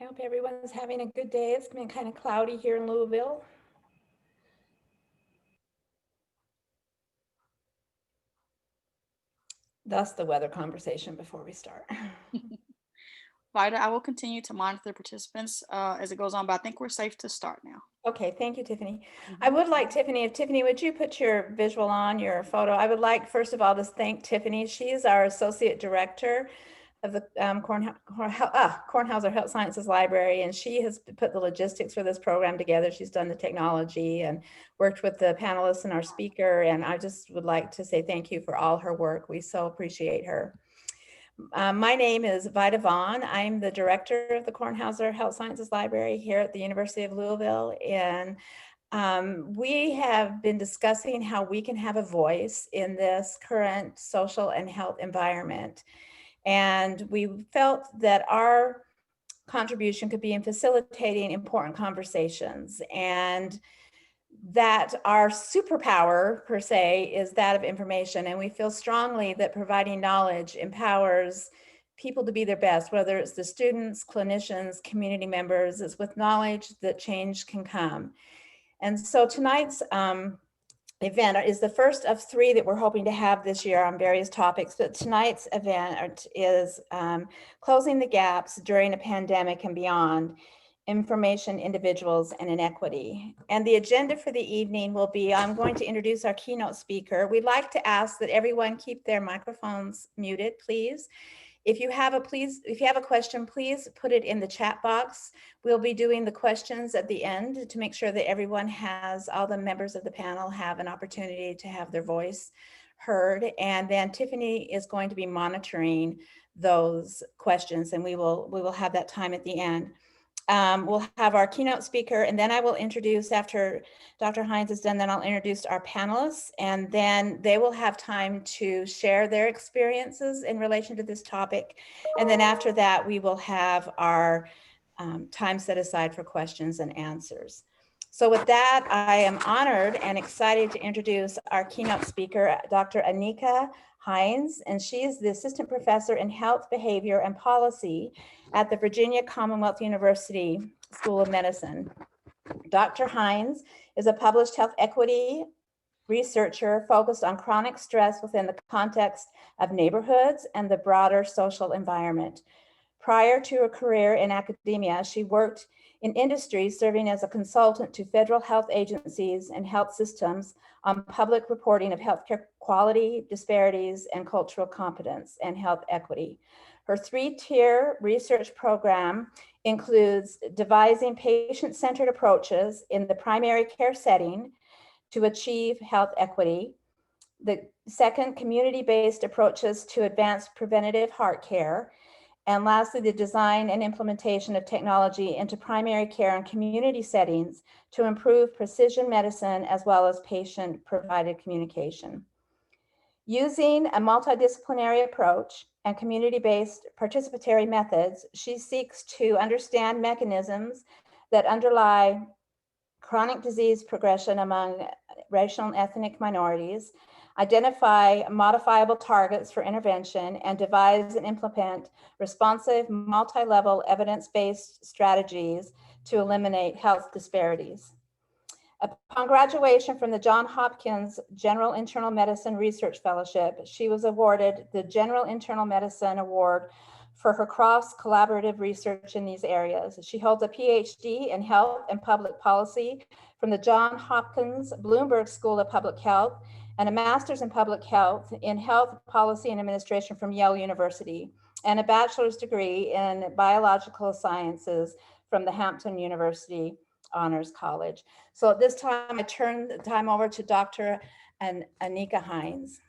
I hope everyone's having a good day. It's been kind of cloudy here in Louisville. Thus the weather conversation before we start. Vida, I will continue to monitor the participants as it goes on, but I think we're safe to start now. Okay, thank you, Tiffany. I would like Tiffany, would you put your visual on, your photo? I would like, first of all, to thank Tiffany. She is our Associate Director of the Kornhauser Health Sciences Library, and she has put the logistics for this program together. She's done the technology and worked with the panelists and our speaker, and I just would like to say thank you for all her work. We so appreciate her. My name is Vida Vaughn. I'm the director of the Kornhauser Health Sciences Library here at the University of Louisville, and we have been discussing how we can have a voice in this current social and health environment. And we felt that our contribution could be in facilitating important conversations, and that our superpower per se is that of information. And we feel strongly that providing knowledge empowers people to be their best, whether it's the students, clinicians, community members. It's with knowledge that change can come. And so tonight's event is the first of 3 that we're hoping to have this year on various topics. But tonight's event is Closing the Gaps During a Pandemic and Beyond: Information, Individuals, and Inequity. And the agenda for the evening will be, I'm going to introduce our keynote speaker. We'd like to ask that everyone keep their microphones muted, please. If you have a question, please put it in the chat box. We'll be doing the questions at the end to make sure that everyone has, all the members of the panel have an opportunity to have their voice heard. And then Tiffany is going to be monitoring those questions, and we will have that time at the end. We'll have our keynote speaker, and then I will introduce, after Dr. Hines is done, then I'll introduce our panelists, and then they will have time to share their experiences in relation to this topic. And then after that, we will have our time set aside for questions and answers. So with that, I am honored and excited to introduce our keynote speaker, Dr. Anika Hines, and she is the Assistant Professor in Health, Behavior, and Policy at the Virginia Commonwealth University School of Medicine. Dr. Hines is a published health equity researcher focused on chronic stress within the context of neighborhoods and the broader social environment. Prior to her career in academia, she worked in industry, serving as a consultant to federal health agencies and health systems on public reporting of healthcare quality, disparities, and cultural competence and health equity. Her 3-tier research program includes devising patient-centered approaches in the primary care setting to achieve health equity. The second, community-based approaches to advance preventative heart care. And lastly, the design and implementation of technology into primary care and community settings to improve precision medicine as well as patient-provided communication. Using a multidisciplinary approach and community-based participatory methods, she seeks to understand mechanisms that underlie chronic disease progression among racial and ethnic minorities, identify modifiable targets for intervention, and devise and implement responsive, multi-level, evidence-based strategies to eliminate health disparities. Upon graduation from the Johns Hopkins General Internal Medicine Research Fellowship, she was awarded the General Internal Medicine Award for her cross-collaborative research in these areas. She holds a PhD in health and public policy from the Johns Hopkins Bloomberg School of Public Health and a master's in public health in health policy and administration from Yale University, and a bachelor's degree in biological sciences from the Hampton University Honors College. So at this time, I turn the time over to Dr. Anika Hines.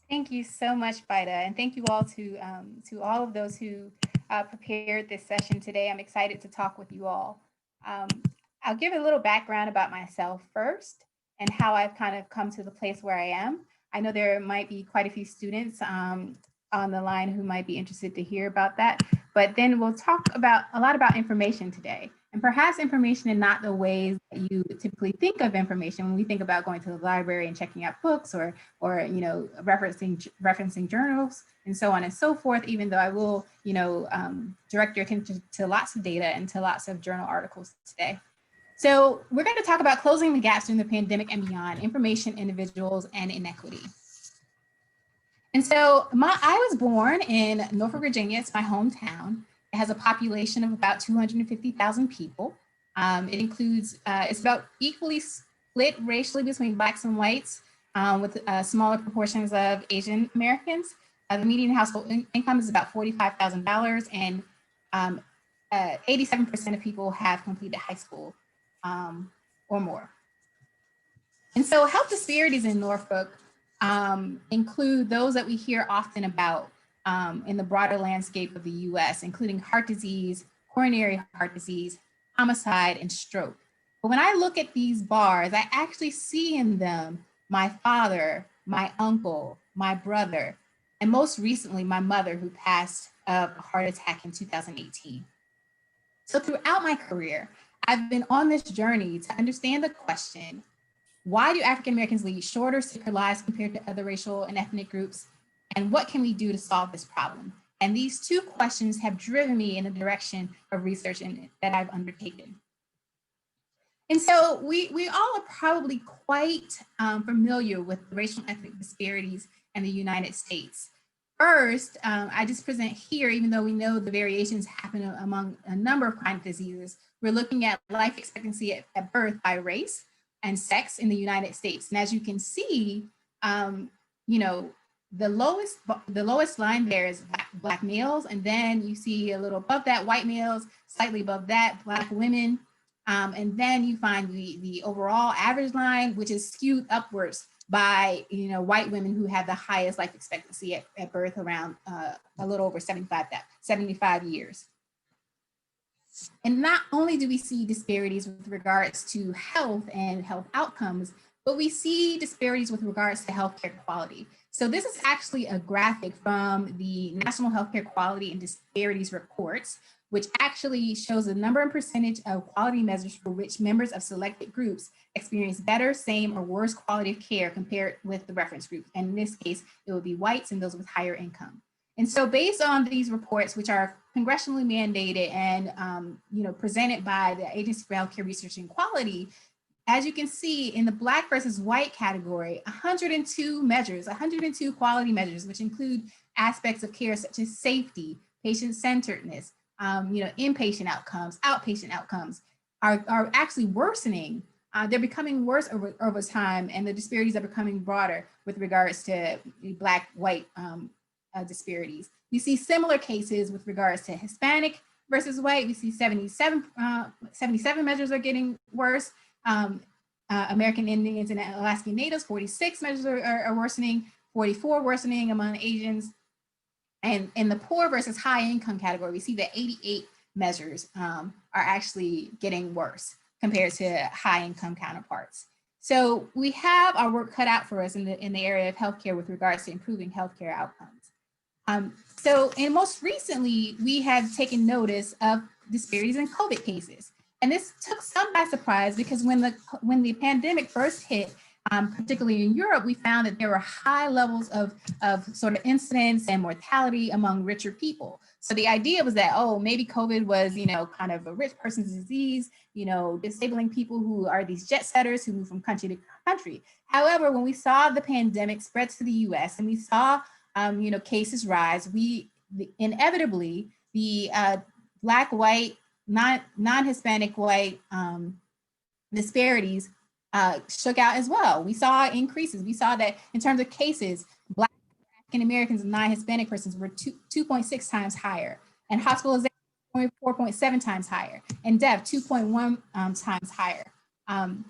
Thank you so much, Vida, and thank you all to all of those who prepared this session today. I'm excited to talk with you all. I'll give a little background about myself first and how I've kind of come to the place where I am. I know there might be quite a few students on the line who might be interested to hear about that, But then we'll talk about a lot about information today, and perhaps information in not the ways that you typically think of information when we think about going to the library and checking out books or referencing journals and so on and so forth, even though I will, direct your attention to lots of data and to lots of journal articles today. So we're going to talk about closing the gaps during the pandemic and beyond, information, individuals, and inequity. And so I was born in Norfolk, Virginia. It's my hometown. It has a population of about 250,000 people. It includes, it's about equally split racially between Blacks and whites, with smaller proportions of Asian Americans. The median household income is about $45,000, and 87% of people have completed high school or more. And so health disparities in Norfolk include those that we hear often about in the broader landscape of the US, including heart disease, coronary heart disease, homicide, and stroke. But when I look at these bars, I actually see in them my father, my uncle, my brother, and most recently, my mother, who passed of a heart attack in 2018. So throughout my career, I've been on this journey to understand the question, why do African Americans lead shorter, sicker lives compared to other racial and ethnic groups? And what can we do to solve this problem? And these two questions have driven me in the direction of research that I've undertaken. And so we all are probably quite familiar with racial and ethnic disparities in the United States. First, I just present here, even though we know the variations happen among a number of chronic diseases, we're looking at life expectancy at birth by race and sex in the United States. And as you can see, the lowest line there is Black males, and then you see a little above that white males, slightly above that Black women, and then you find the overall average line, which is skewed upwards by white women who have the highest life expectancy at birth, around a little over 75 years. And not only do we see disparities with regards to health and health outcomes, but we see disparities with regards to healthcare quality. So this is actually a graphic from the National Healthcare Quality and Disparities Reports, which actually shows the number and percentage of quality measures for which members of selected groups experience better, same, or worse quality of care compared with the reference group. And in this case, it would be whites and those with higher income. And so based on these reports, which are congressionally mandated and presented by the Agency for Healthcare Research and Quality, as you can see in the Black versus white category, 102 quality measures, which include aspects of care such as safety, patient-centeredness, inpatient outcomes, outpatient outcomes, are actually worsening. They're becoming worse over time, and the disparities are becoming broader with regards to Black-white disparities. We see similar cases with regards to Hispanic versus white. We see 77 measures are getting worse. American Indians and Alaskan Natives, 46 measures are worsening, 44 worsening among Asians. And in the poor versus high income category, we see that 88 measures are actually getting worse compared to high income counterparts. So we have our work cut out for us in the area of healthcare with regards to improving healthcare outcomes. And most recently, we have taken notice of disparities in COVID cases. And this took some by surprise because when the pandemic first hit, particularly in Europe, we found that there were high levels of sort of incidence and mortality among richer people. So the idea was that, oh, maybe COVID was, kind of a rich person's disease, disabling people who are these jet setters who move from country to country. However, when we saw the pandemic spread to the US and we saw, cases rise, inevitably the Black, white, non-Hispanic white disparities shook out as well. We saw increases. We saw that in terms of cases, Black African Americans and non-Hispanic persons were 2.6 times higher, and hospitalization 4.7 times higher, and death 2.1 times higher. And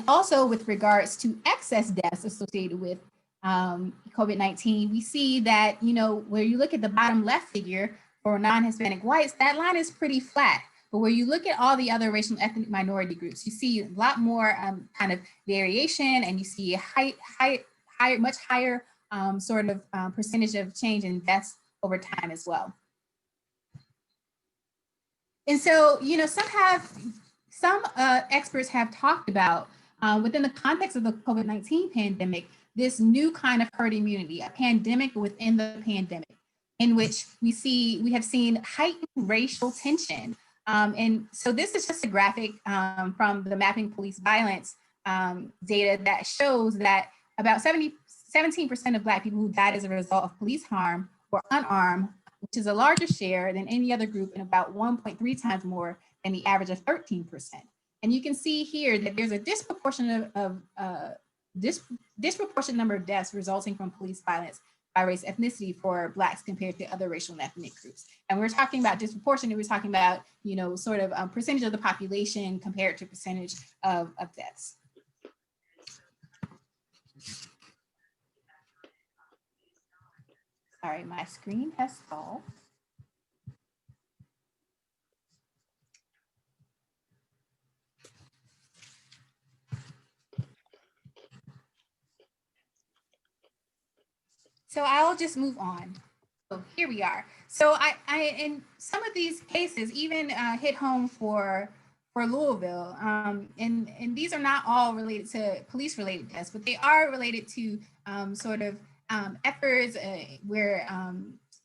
also with regards to excess deaths associated with COVID-19, we see that, where you look at the bottom left figure for non-Hispanic whites, that line is pretty flat. But where you look at all the other racial and ethnic minority groups, you see a lot more kind of variation, and you see much higher sort of percentage of change in deaths over time as well. And so, some experts have talked about within the context of the COVID-19 pandemic, this new kind of herd immunity, a pandemic within the pandemic, in which we have seen heightened racial tension. And so this is just a graphic from the Mapping Police Violence data that shows that about 17% of Black people who died as a result of police harm were unarmed, which is a larger share than any other group and about 1.3 times more than the average of 13%. And you can see here that there's a disproportionate number of deaths resulting from police violence by race ethnicity for Blacks compared to other racial and ethnic groups. And we're talking about disproportionate, we're talking about, sort of percentage of the population compared to percentage of deaths. Sorry, my screen has stalled. So I'll just move on. So here we are. So I in some of these cases even hit home for Louisville, and these are not all related to police-related deaths, but they are related to efforts where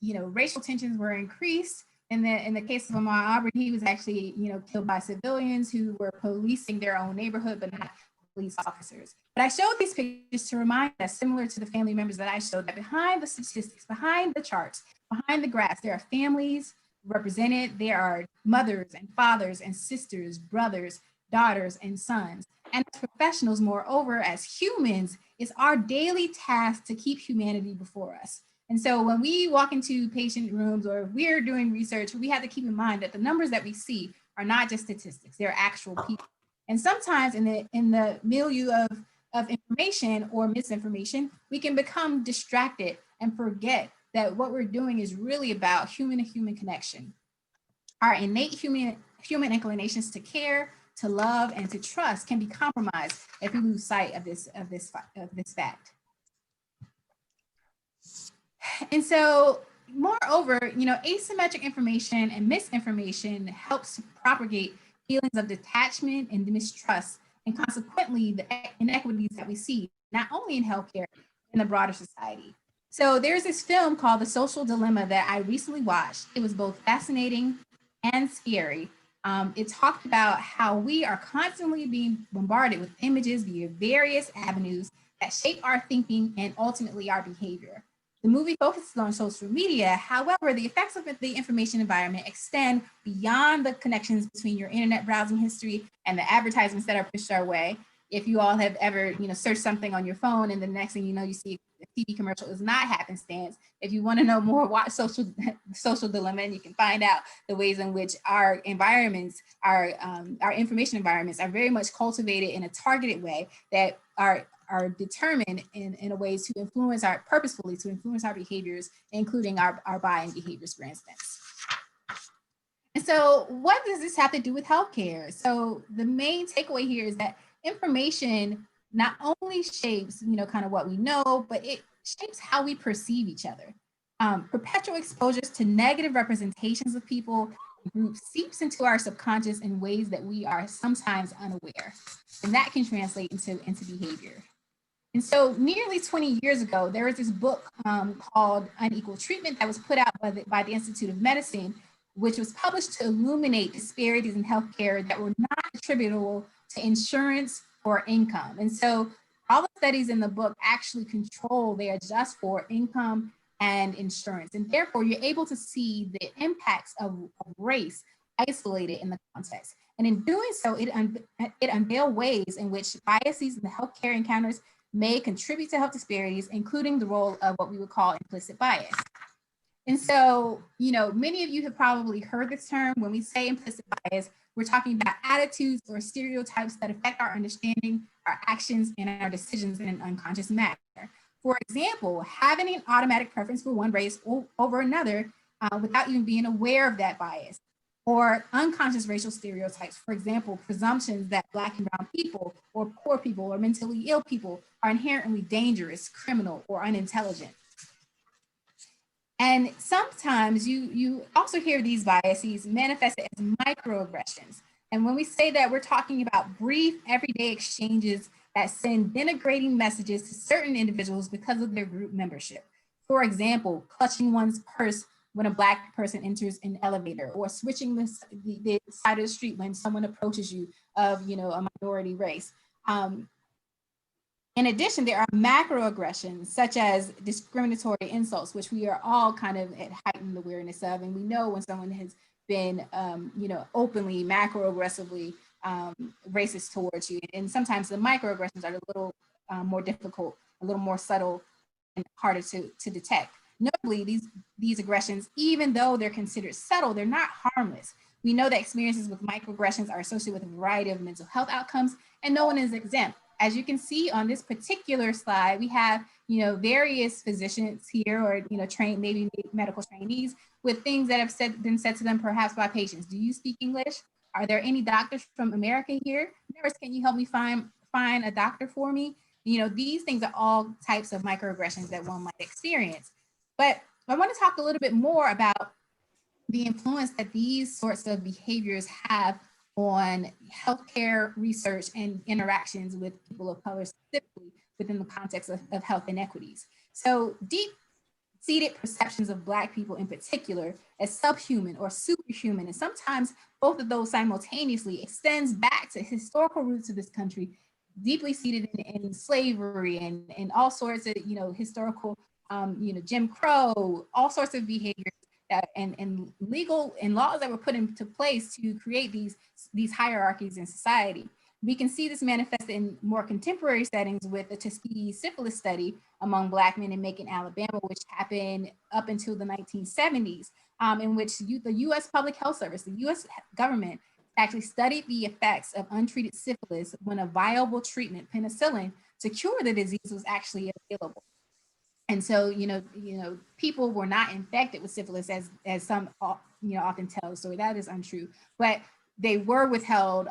racial tensions were increased. In the case of Ahmaud Arbery, he was actually killed by civilians who were policing their own neighborhood, but not police officers. But I showed these pictures to remind us, similar to the family members that I showed, that behind the statistics, behind the charts, behind the graphs, there are families represented. There are mothers and fathers and sisters, brothers, daughters, and sons. And as professionals, moreover, as humans, it's our daily task to keep humanity before us. And so when we walk into patient rooms or if we're doing research, we have to keep in mind that the numbers that we see are not just statistics, they're actual people. And sometimes in the milieu of information or misinformation, we can become distracted and forget that what we're doing is really about human-to-human connection. Our innate human inclinations to care, to love, and to trust can be compromised if we lose sight of this fact. And so, moreover, asymmetric information and misinformation helps to propagate feelings of detachment and mistrust, and consequently the inequities that we see, not only in healthcare, in the broader society. So there's this film called The Social Dilemma that I recently watched. It was both fascinating and scary. It talked about how we are constantly being bombarded with images via various avenues that shape our thinking and ultimately our behavior. The movie focuses on social media. However, the effects of the information environment extend beyond the connections between your internet browsing history and the advertisements that are pushed our way. If you all have ever, searched something on your phone and the next thing you know, you see a TV commercial, is not happenstance. If you want to know more, watch Social Dilemma, and you can find out the ways in which our environments, our information environments, are very much cultivated in a targeted way that are determined in a way to influence purposefully to influence our behaviors, including our buying behaviors, for instance. And so what does this have to do with healthcare? So the main takeaway here is that information not only shapes, kind of what we know, but it shapes how we perceive each other. Perpetual exposures to negative representations of people and groups seeps into our subconscious in ways that we are sometimes unaware. And that can translate into behavior. And so nearly 20 years ago, there was this book called Unequal Treatment that was put out by the Institute of Medicine, which was published to illuminate disparities in healthcare that were not attributable to insurance or income. And so all the studies in the book actually control, they adjust for income and insurance. And therefore, you're able to see the impacts of race isolated in the context. And in doing so, it unveiled ways in which biases in the healthcare encounters may contribute to health disparities, including the role of what we would call implicit bias. And so, many of you have probably heard this term. When we say implicit bias, we're talking about attitudes or stereotypes that affect our understanding, our actions, and our decisions in an unconscious manner. For example, having an automatic preference for one race over another without even being aware of that bias. Or unconscious racial stereotypes, for example, presumptions that Black and brown people or poor people or mentally ill people are inherently dangerous, criminal, or unintelligent. And sometimes you also hear these biases manifested as microaggressions. And when we say that, we're talking about brief, everyday exchanges that send denigrating messages to certain individuals because of their group membership. For example, clutching one's purse when a Black person enters an elevator, or switching the side of the street when someone approaches you of, a minority race. In addition, there are macroaggressions such as discriminatory insults, which we are all kind of at heightened awareness of. And we know when someone has been, openly, macroaggressively racist towards you. And sometimes the microaggressions are a little more difficult, a little more subtle, and harder to detect. Notably, these aggressions, even though they're considered subtle, they're not harmless. We know that experiences with microaggressions are associated with a variety of mental health outcomes, and no one is exempt. As you can see on this particular slide, we have, various physicians here, or, maybe medical trainees, with things that have been said to them perhaps by patients. Do you speak English? Are there any doctors from America here? Nurse, can you help me find a doctor for me? These things are all types of microaggressions that one might experience. But I want to talk a little bit more about the influence that these sorts of behaviors have on healthcare research and interactions with people of color, specifically within the context of health inequities. So deep-seated perceptions of Black people in particular as subhuman or superhuman, and sometimes both of those simultaneously, extends back to historical roots of this country, deeply seated in slavery and all sorts of, historical, Jim Crow, all sorts of behaviors and legal and laws that were put into place to create these hierarchies in society. We can see this manifested in more contemporary settings with the Tuskegee syphilis study among Black men in Macon, Alabama, which happened up until the 1970s, in which the U.S. Public Health Service, the U.S. government, actually studied the effects of untreated syphilis when a viable treatment, penicillin, to cure the disease was actually available. And so, people were not infected with syphilis as some, often tell the story. That is untrue. But they were withheld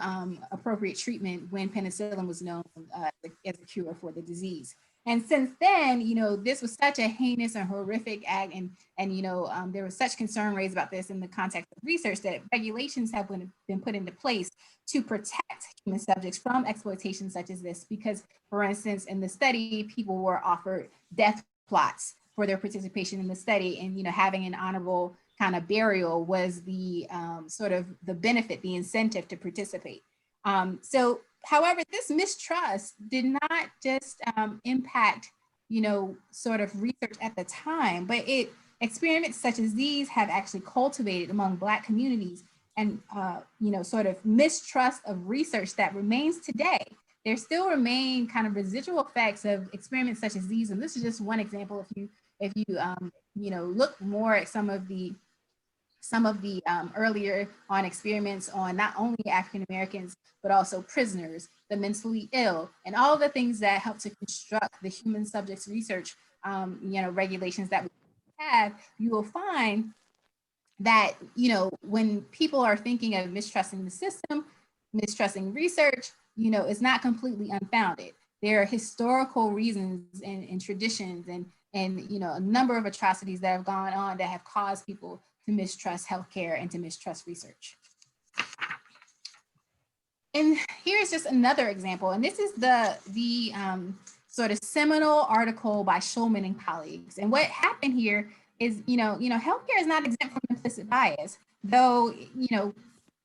appropriate treatment when penicillin was known as a cure for the disease. And since then, this was such a heinous and horrific act, and there was such concern raised about this in the context of research that regulations have been put into place to protect human subjects from exploitation such as this. Because, for instance, in the study, people were offered death plots for their participation in the study, and having an honorable kind of burial was the sort of the benefit, the incentive to participate. So, however, this mistrust did not just impact, sort of research at the time, but experiments such as these have actually cultivated among Black communities and, sort of mistrust of research that remains today. There still remain kind of residual effects of experiments such as these, and this is just one example. If you look more at some of the earlier on experiments on not only African Americans, but also prisoners, the mentally ill, and all the things that help to construct the human subjects research, regulations that we have, you will find that, when people are thinking of mistrusting the system, mistrusting research, it's not completely unfounded. There are historical reasons and traditions and a number of atrocities that have gone on that have caused people to mistrust healthcare and to mistrust research. And here's just another example, and this is the sort of seminal article by Schulman and colleagues. And what happened here is, healthcare is not exempt from implicit bias, though,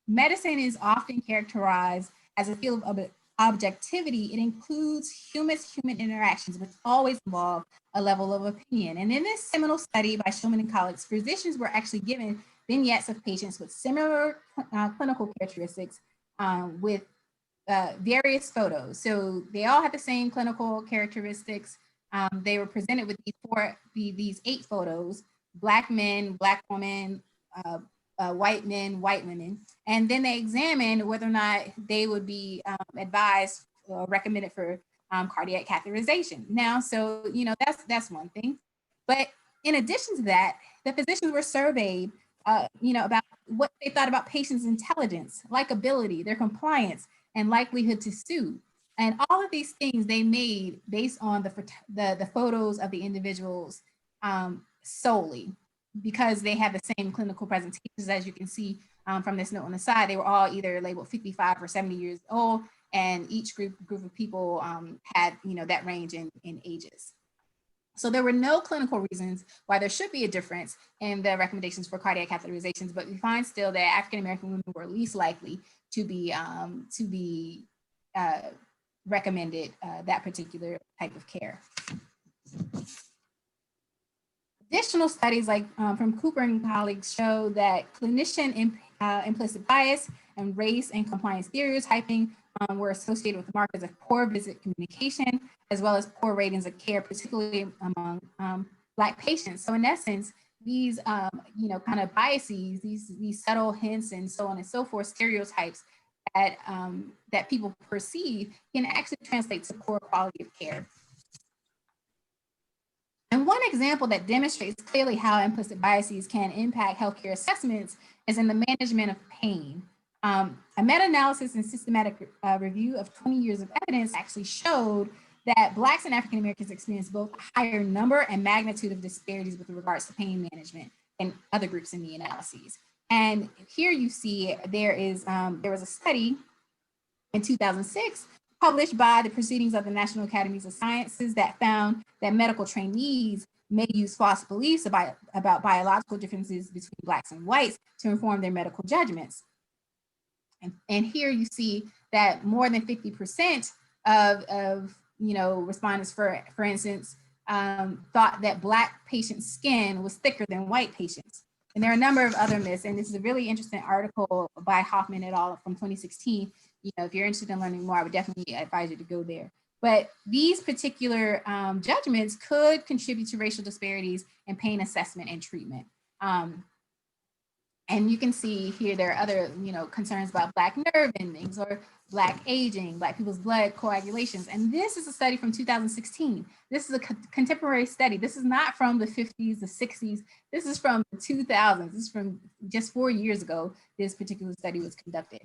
medicine is often characterized as a field of objectivity. It includes human interactions, which always involve a level of opinion. And in this seminal study by Schulman and colleagues, physicians were actually given vignettes of patients with similar clinical characteristics with various photos. So they all had the same clinical characteristics. They were presented with these 8 photos: Black men, Black women, white men, white women. And then they examined whether or not they would be advised or recommended for cardiac catheterization. Now, so, that's one thing. But in addition to that, the physicians were surveyed, about what they thought about patients' intelligence, likability, their compliance, and likelihood to sue. And all of these things they made based on the photos of the individuals solely. because they have the same clinical presentations, as you can see from this note on the side, they were all either labeled 55 or 70 years old, and each group of people had, that range in ages. So there were no clinical reasons why there should be a difference in the recommendations for cardiac catheterizations, but we find still that African-American women were least likely to be recommended that particular type of care. Additional studies like from Cooper and colleagues show that clinician implicit bias and race and compliance stereotyping were associated with markers of poor visit communication, as well as poor ratings of care, particularly among Black patients. So in essence, these kind of biases, these subtle hints and so on and so forth, stereotypes that people perceive can actually translate to poor quality of care. And one example that demonstrates clearly how implicit biases can impact healthcare assessments is in the management of pain. A meta-analysis and systematic review of 20 years of evidence actually showed that Blacks and African Americans experience both a higher number and magnitude of disparities with regards to pain management than other groups in the analyses. And here you see there was a study in 2006 published by the Proceedings of the National Academies of Sciences that found that medical trainees may use false beliefs about biological differences between Blacks and whites to inform their medical judgments. And here you see that more than 50% of respondents, for instance, thought that Black patients' skin was thicker than white patients. And there are a number of other myths, and this is a really interesting article by Hoffman et al. From 2016. If you're interested in learning more, I would definitely advise you to go there. But these particular judgments could contribute to racial disparities in pain assessment and treatment. And you can see here there are other concerns about Black nerve endings or Black aging, Black people's blood coagulations. And this is a study from 2016. This is a contemporary study. This is not from the 50s, the 60s. This is from the 2000s. This is from just 4 years ago, this particular study was conducted.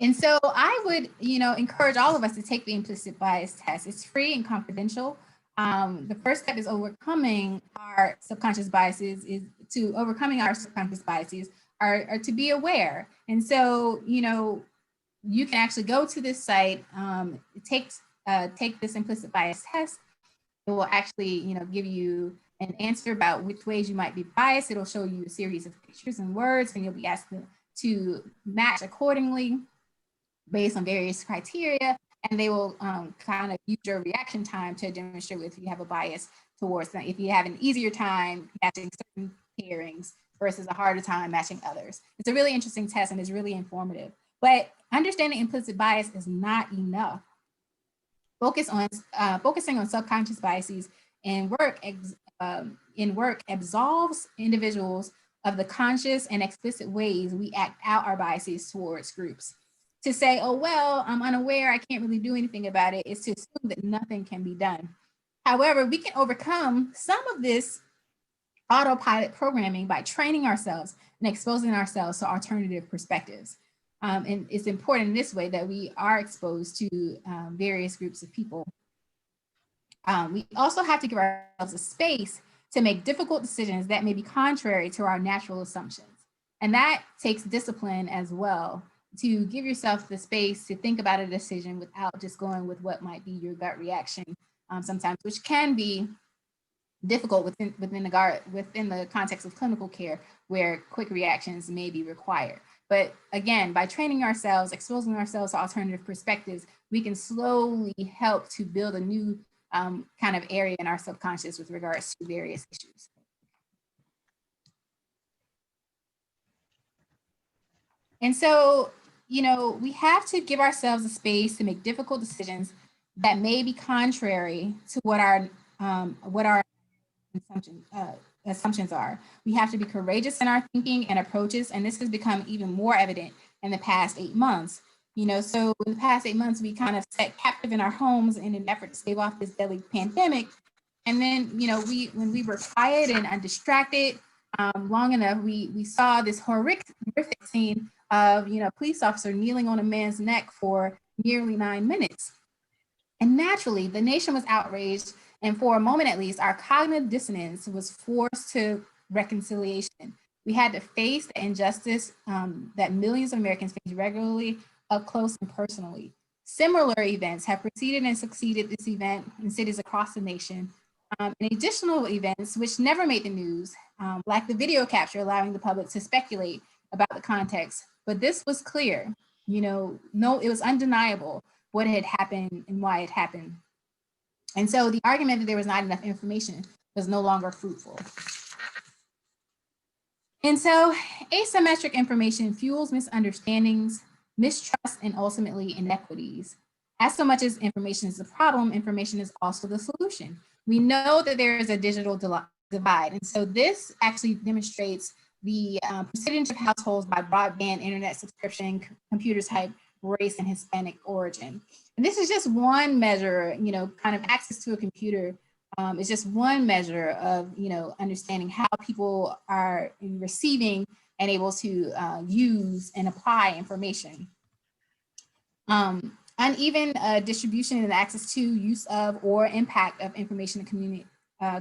And so I would, encourage all of us to take the implicit bias test. It's free and confidential. The first step is overcoming our subconscious biases, are to be aware. And so, you can actually go to this site, take this implicit bias test. It will actually, give you an answer about which ways you might be biased. It'll show you a series of pictures and words, and you'll be asked to match accordingly based on various criteria, and they will kind of use your reaction time to demonstrate if you have a bias towards them. If you have an easier time matching certain pairings versus a harder time matching others. It's a really interesting test and it's really informative. But understanding implicit bias is not enough. Focusing on subconscious biases in work absolves individuals of the conscious and explicit ways we act out our biases towards groups. To say, oh, well, I'm unaware, I can't really do anything about it, is to assume that nothing can be done. However, we can overcome some of this autopilot programming by training ourselves and exposing ourselves to alternative perspectives. And it's important in this way that we are exposed to various groups of people. We also have to give ourselves a space to make difficult decisions that may be contrary to our natural assumptions. And that takes discipline as well, to give yourself the space to think about a decision without just going with what might be your gut reaction sometimes, which can be difficult within the context of clinical care, where quick reactions may be required. But again, by training ourselves, exposing ourselves to alternative perspectives, we can slowly help to build a new kind of area in our subconscious with regards to various issues. And so, we have to give ourselves a space to make difficult decisions that may be contrary to what our assumptions are. We have to be courageous in our thinking and approaches, and this has become even more evident in the past 8 months. So in the past 8 months, we kind of sat captive in our homes in an effort to stave off this deadly pandemic. And then, when we were quiet and undistracted long enough, we saw this horrific scene of, a police officer kneeling on a man's neck for nearly 9 minutes. And naturally, the nation was outraged And for a moment, at least, our cognitive dissonance was forced to reconciliation. We had to face the injustice that millions of Americans face regularly, up close and personally. Similar events have preceded and succeeded this event in cities across the nation. And additional events which never made the news, like the video capture allowing the public to speculate about the context. But this was clear, it was undeniable what had happened and why it happened. And so the argument that there was not enough information was no longer fruitful. And so asymmetric information fuels misunderstandings, mistrust, and ultimately inequities. As so much as information is the problem, information is also the solution. We know that there is a digital divide. And so this actually demonstrates the percentage of households by broadband internet subscription, computer type, race, and Hispanic origin. And this is just one measure, kind of access to a computer is just one measure of, understanding how people are receiving and able to use and apply information. Uneven distribution and access to, use of, or impact of information and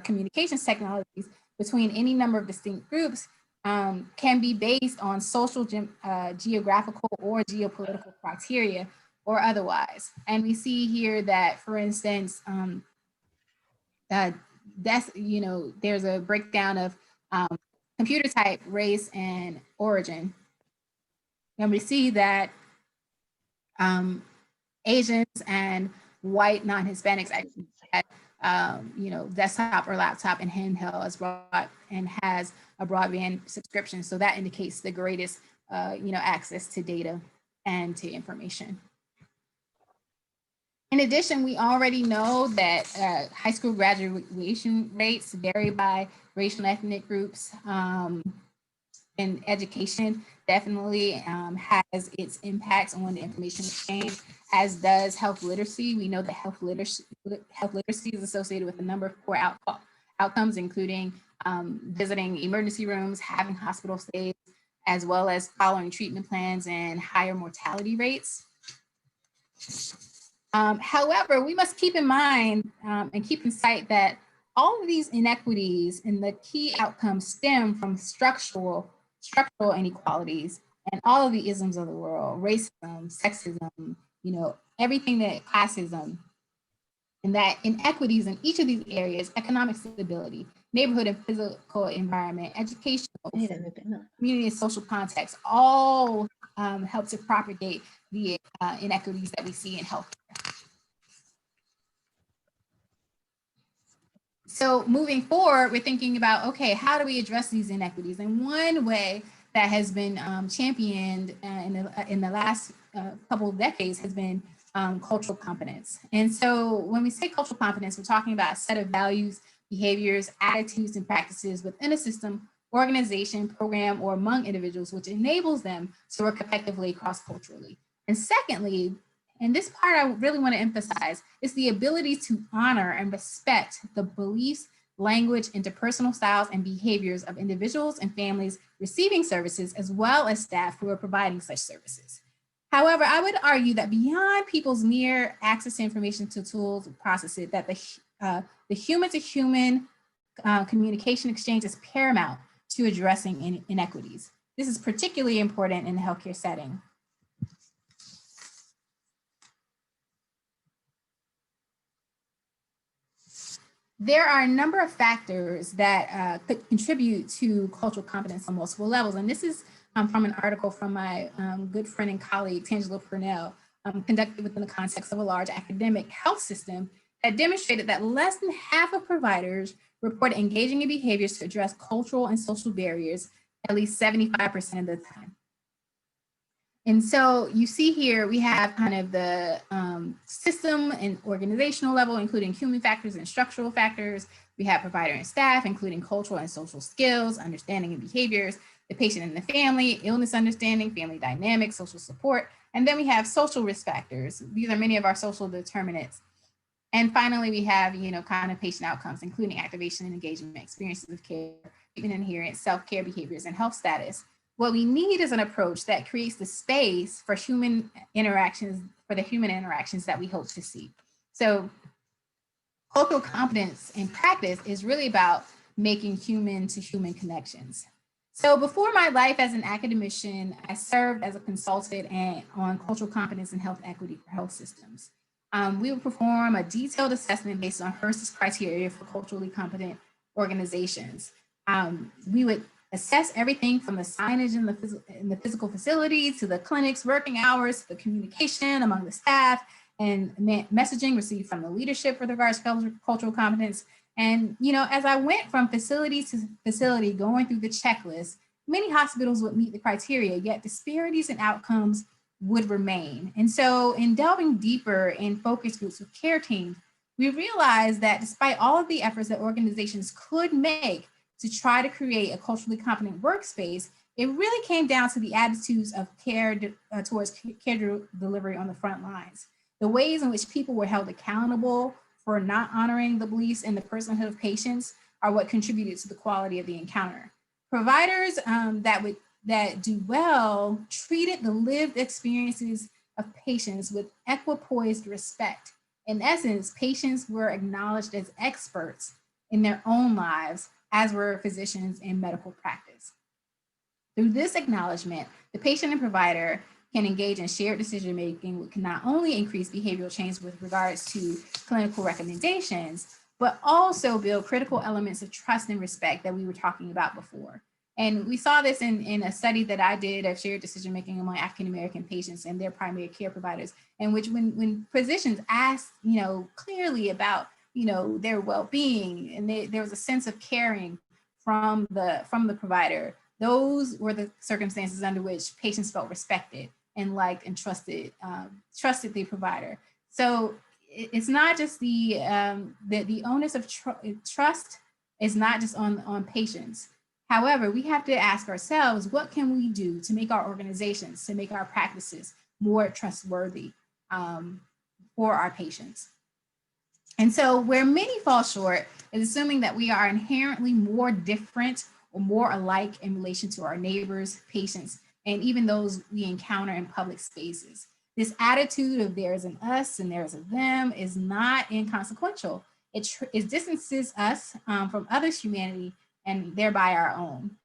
communications technologies between any number of distinct groups can be based on social, geographical, or geopolitical criteria or otherwise. And we see here that, for instance, there's a breakdown of computer type, race, and origin. And we see that Asians and white non-Hispanics actually had, desktop or laptop and handheld and has a broadband subscription. So that indicates the greatest, access to data and to information. In addition, we already know that high school graduation rates vary by racial and ethnic groups, and education definitely has its impacts on the information exchange, as does health literacy. We know that health literacy is associated with a number of poor outcomes, including visiting emergency rooms, having hospital stays, as well as following treatment plans and higher mortality rates. However, we must keep in mind and keep in sight that all of these inequities and the key outcomes stem from structural inequalities and all of the isms of the world: racism, sexism, everything that classism, and that inequities in each of these areas: economic stability, neighborhood and physical environment, educational, community and social context, all help to propagate the inequities that we see in healthcare. So moving forward, we're thinking about, okay, how do we address these inequities? And one way that has been championed in the last couple of decades has been cultural competence. And so when we say cultural competence, we're talking about a set of values, behaviors, attitudes, and practices within a system, organization, program, or among individuals, which enables them to work effectively cross-culturally. And secondly, and this part I really want to emphasize, is the ability to honor and respect the beliefs, language, interpersonal styles, and behaviors of individuals and families receiving services, as well as staff who are providing such services. However, I would argue that beyond people's mere access to information, to tools, and processes, that the human-to-human communication exchange is paramount to addressing inequities. This is particularly important in the healthcare setting. There are a number of factors that could contribute to cultural competence on multiple levels. And this is from an article from my good friend and colleague, Tangela Purnell, conducted within the context of a large academic health system that demonstrated that less than half of providers report engaging in behaviors to address cultural and social barriers at least 75% of the time. And so you see here, we have kind of the system and organizational level, including human factors and structural factors. We have provider and staff, including cultural and social skills, understanding and behaviors, the patient and the family, illness understanding, family dynamics, social support. And then we have social risk factors. These are many of our social determinants. And finally, we have, kind of patient outcomes, including activation and engagement, experiences of care, treatment adherence, self-care behaviors, and health status. What we need is an approach that creates the space for human interactions, for the human interactions that we hope to see. So cultural competence in practice is really about making human to human connections. So before my life as an academician, I served as a consultant on cultural competence and health equity for health systems. We would perform a detailed assessment based on HRSA's criteria for culturally competent organizations. We would assess everything from the signage in the physical facility to the clinics, working hours, to the communication among the staff, and messaging received from the leadership with regards to cultural competence. And, as I went from facility to facility going through the checklist, many hospitals would meet the criteria, yet disparities in outcomes would remain. And so in delving deeper in focus groups with care teams, we realized that despite all of the efforts that organizations could make to try to create a culturally competent workspace, it really came down to the attitudes of care towards care delivery on the front lines. The ways in which people were held accountable for not honoring the beliefs and the personhood of patients are what contributed to the quality of the encounter. Providers that do well treated the lived experiences of patients with equipoised respect. In essence, patients were acknowledged as experts in their own lives, as were physicians in medical practice. Through this acknowledgement, the patient and provider can engage in shared decision-making, which can not only increase behavioral change with regards to clinical recommendations, but also build critical elements of trust and respect that we were talking about before. And we saw this in a study that I did of shared decision-making among African-American patients and their primary care providers, in which when physicians asked, clearly about, their well-being, and there was a sense of caring from the provider, those were the circumstances under which patients felt respected and liked and trusted the provider. So it's not just the onus of trust is not just on patients. However, we have to ask ourselves, what can we do to make our organizations, to make our practices more trustworthy for our patients? And so where many fall short is assuming that we are inherently more different or more alike in relation to our neighbors, patients, and even those we encounter in public spaces. This attitude of there's an us and there's a them is not inconsequential. It distances us from others' humanity and thereby our own.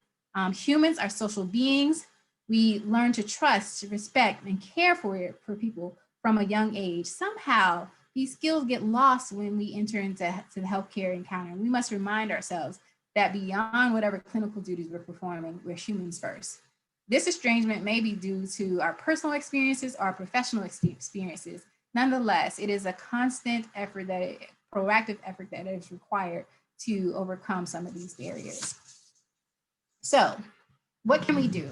Humans are social beings. We learn to trust, respect, and care for people from a young age. Somehow, these skills get lost when we enter into the healthcare encounter. We must remind ourselves that beyond whatever clinical duties we're performing, we're humans first. This estrangement may be due to our personal experiences or professional experiences. Nonetheless, it is a constant effort, proactive effort that is required to overcome some of these barriers. So, what can we do?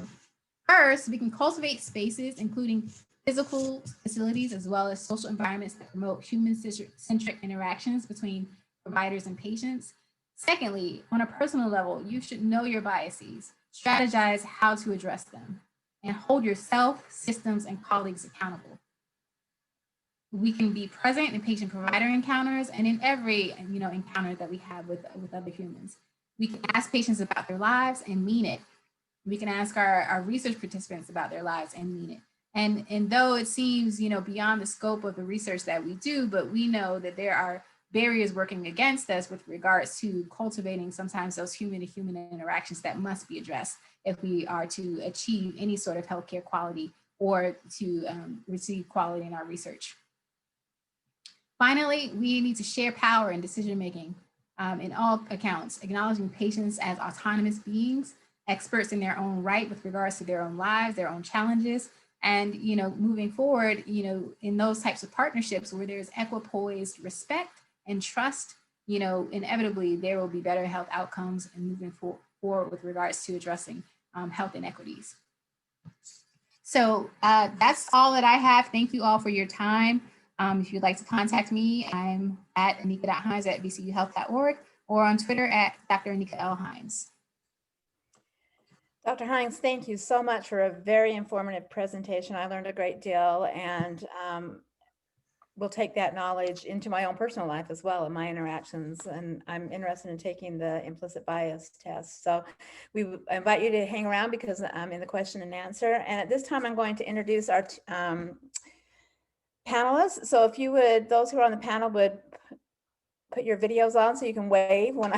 First, we can cultivate spaces, including physical facilities, as well as social environments that promote human-centric interactions between providers and patients. Secondly, on a personal level, you should know your biases, strategize how to address them, and hold yourself, systems, and colleagues accountable. We can be present in patient-provider encounters and in every encounter that we have with other humans. We can ask patients about their lives and mean it. We can ask our research participants about their lives and mean it. And though it seems beyond the scope of the research that we do, but we know that there are barriers working against us with regards to cultivating sometimes those human-to-human interactions that must be addressed if we are to achieve any sort of healthcare quality or to receive quality in our research. Finally, we need to share power in decision-making in all accounts, acknowledging patients as autonomous beings, experts in their own right with regards to their own lives, their own challenges, and moving forward, in those types of partnerships where there's equipoised respect and trust, inevitably there will be better health outcomes and moving forward with regards to addressing health inequities. So that's all that I have. Thank you all for your time. If you'd like to contact me, I'm at anika.hines@vcuhealth.org or on Twitter at Dr. Anika L. Hines. Dr. Hines, thank you so much for a very informative presentation. I learned a great deal, and will take that knowledge into my own personal life as well in my interactions. And I'm interested in taking the implicit bias test. So we invite you to hang around because I'm in the question and answer. And at this time, I'm going to introduce our panelists. So if you would, those who are on the panel would put your videos on so you can wave when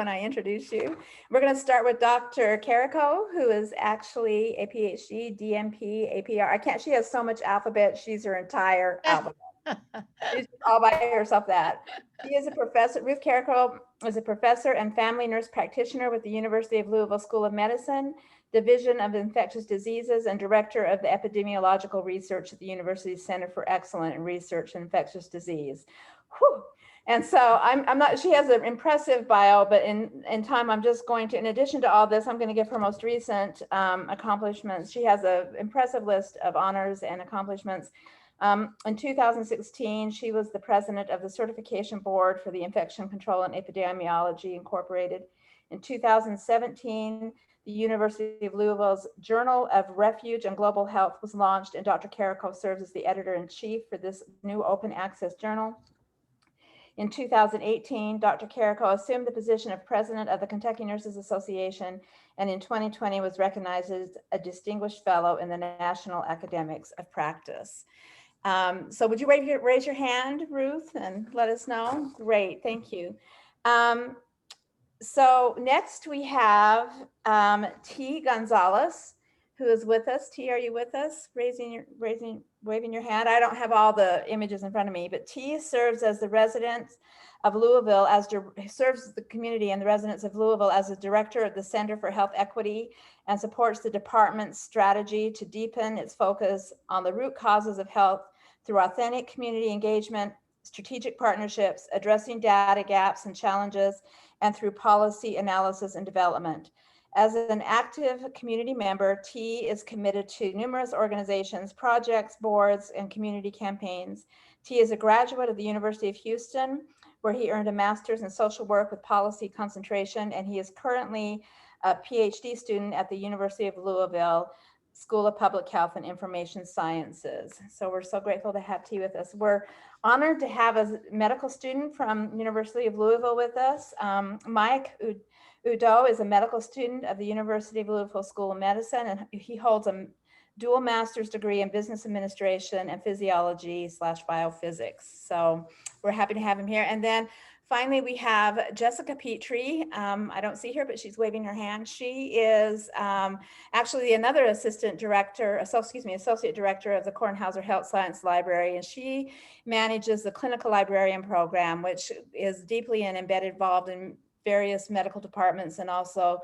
I introduce you. We're going to start with Dr. Carrico, who is actually a PhD, DMP, APR. She has so much alphabet. She's her entire alphabet. She's all by herself that. She is a professor. Ruth Carrico is a professor and family nurse practitioner with the University of Louisville School of Medicine, Division of Infectious Diseases, and director of the epidemiological research at the University Center for Excellence in Research in Infectious Disease. Whew. And so I'm not, she has an impressive bio, but in time, I'm just going to, in addition to all this, I'm going to give her most recent accomplishments. She has an impressive list of honors and accomplishments. In 2016, she was the president of the certification board for the Infection Control and Epidemiology Incorporated. In 2017, the University of Louisville's Journal of Refuge and Global Health was launched, and Dr. Carrico serves as the editor-in-chief for this new open access journal. In 2018, Dr. Carrico assumed the position of president of the Kentucky Nurses Association, and in 2020 was recognized as a distinguished fellow in the National Academics of Practice. So would you raise your hand, Ruth, and let us know? Great, thank you. So next we have T. Gonzales, who is with us. T, are you with us? Waving your hand. I don't have all the images in front of me, but T serves as the resident of Louisville, serves the community and the residents of Louisville as the director of the Center for Health Equity, and supports the department's strategy to deepen its focus on the root causes of health through authentic community engagement, strategic partnerships, addressing data gaps and challenges, and through policy analysis and development. As an active community member, T is committed to numerous organizations, projects, boards, and community campaigns. T is a graduate of the University of Houston, where he earned a master's in social work with policy concentration, and he is currently a PhD student at the University of Louisville School of Public Health and Information Sciences. So we're so grateful to have T with us. We're honored to have a medical student from University of Louisville with us. Mike Udoh is a medical student of the University of Louisville School of Medicine, and he holds a dual master's degree in business administration and physiology/biophysics. So we're happy to have him here. And then finally, we have Jessica Petrey. I don't see her, but she's waving her hand. She is actually another associate director of the Kornhauser Health Science Library, and she manages the clinical librarian program, which is deeply and involved in various medical departments and also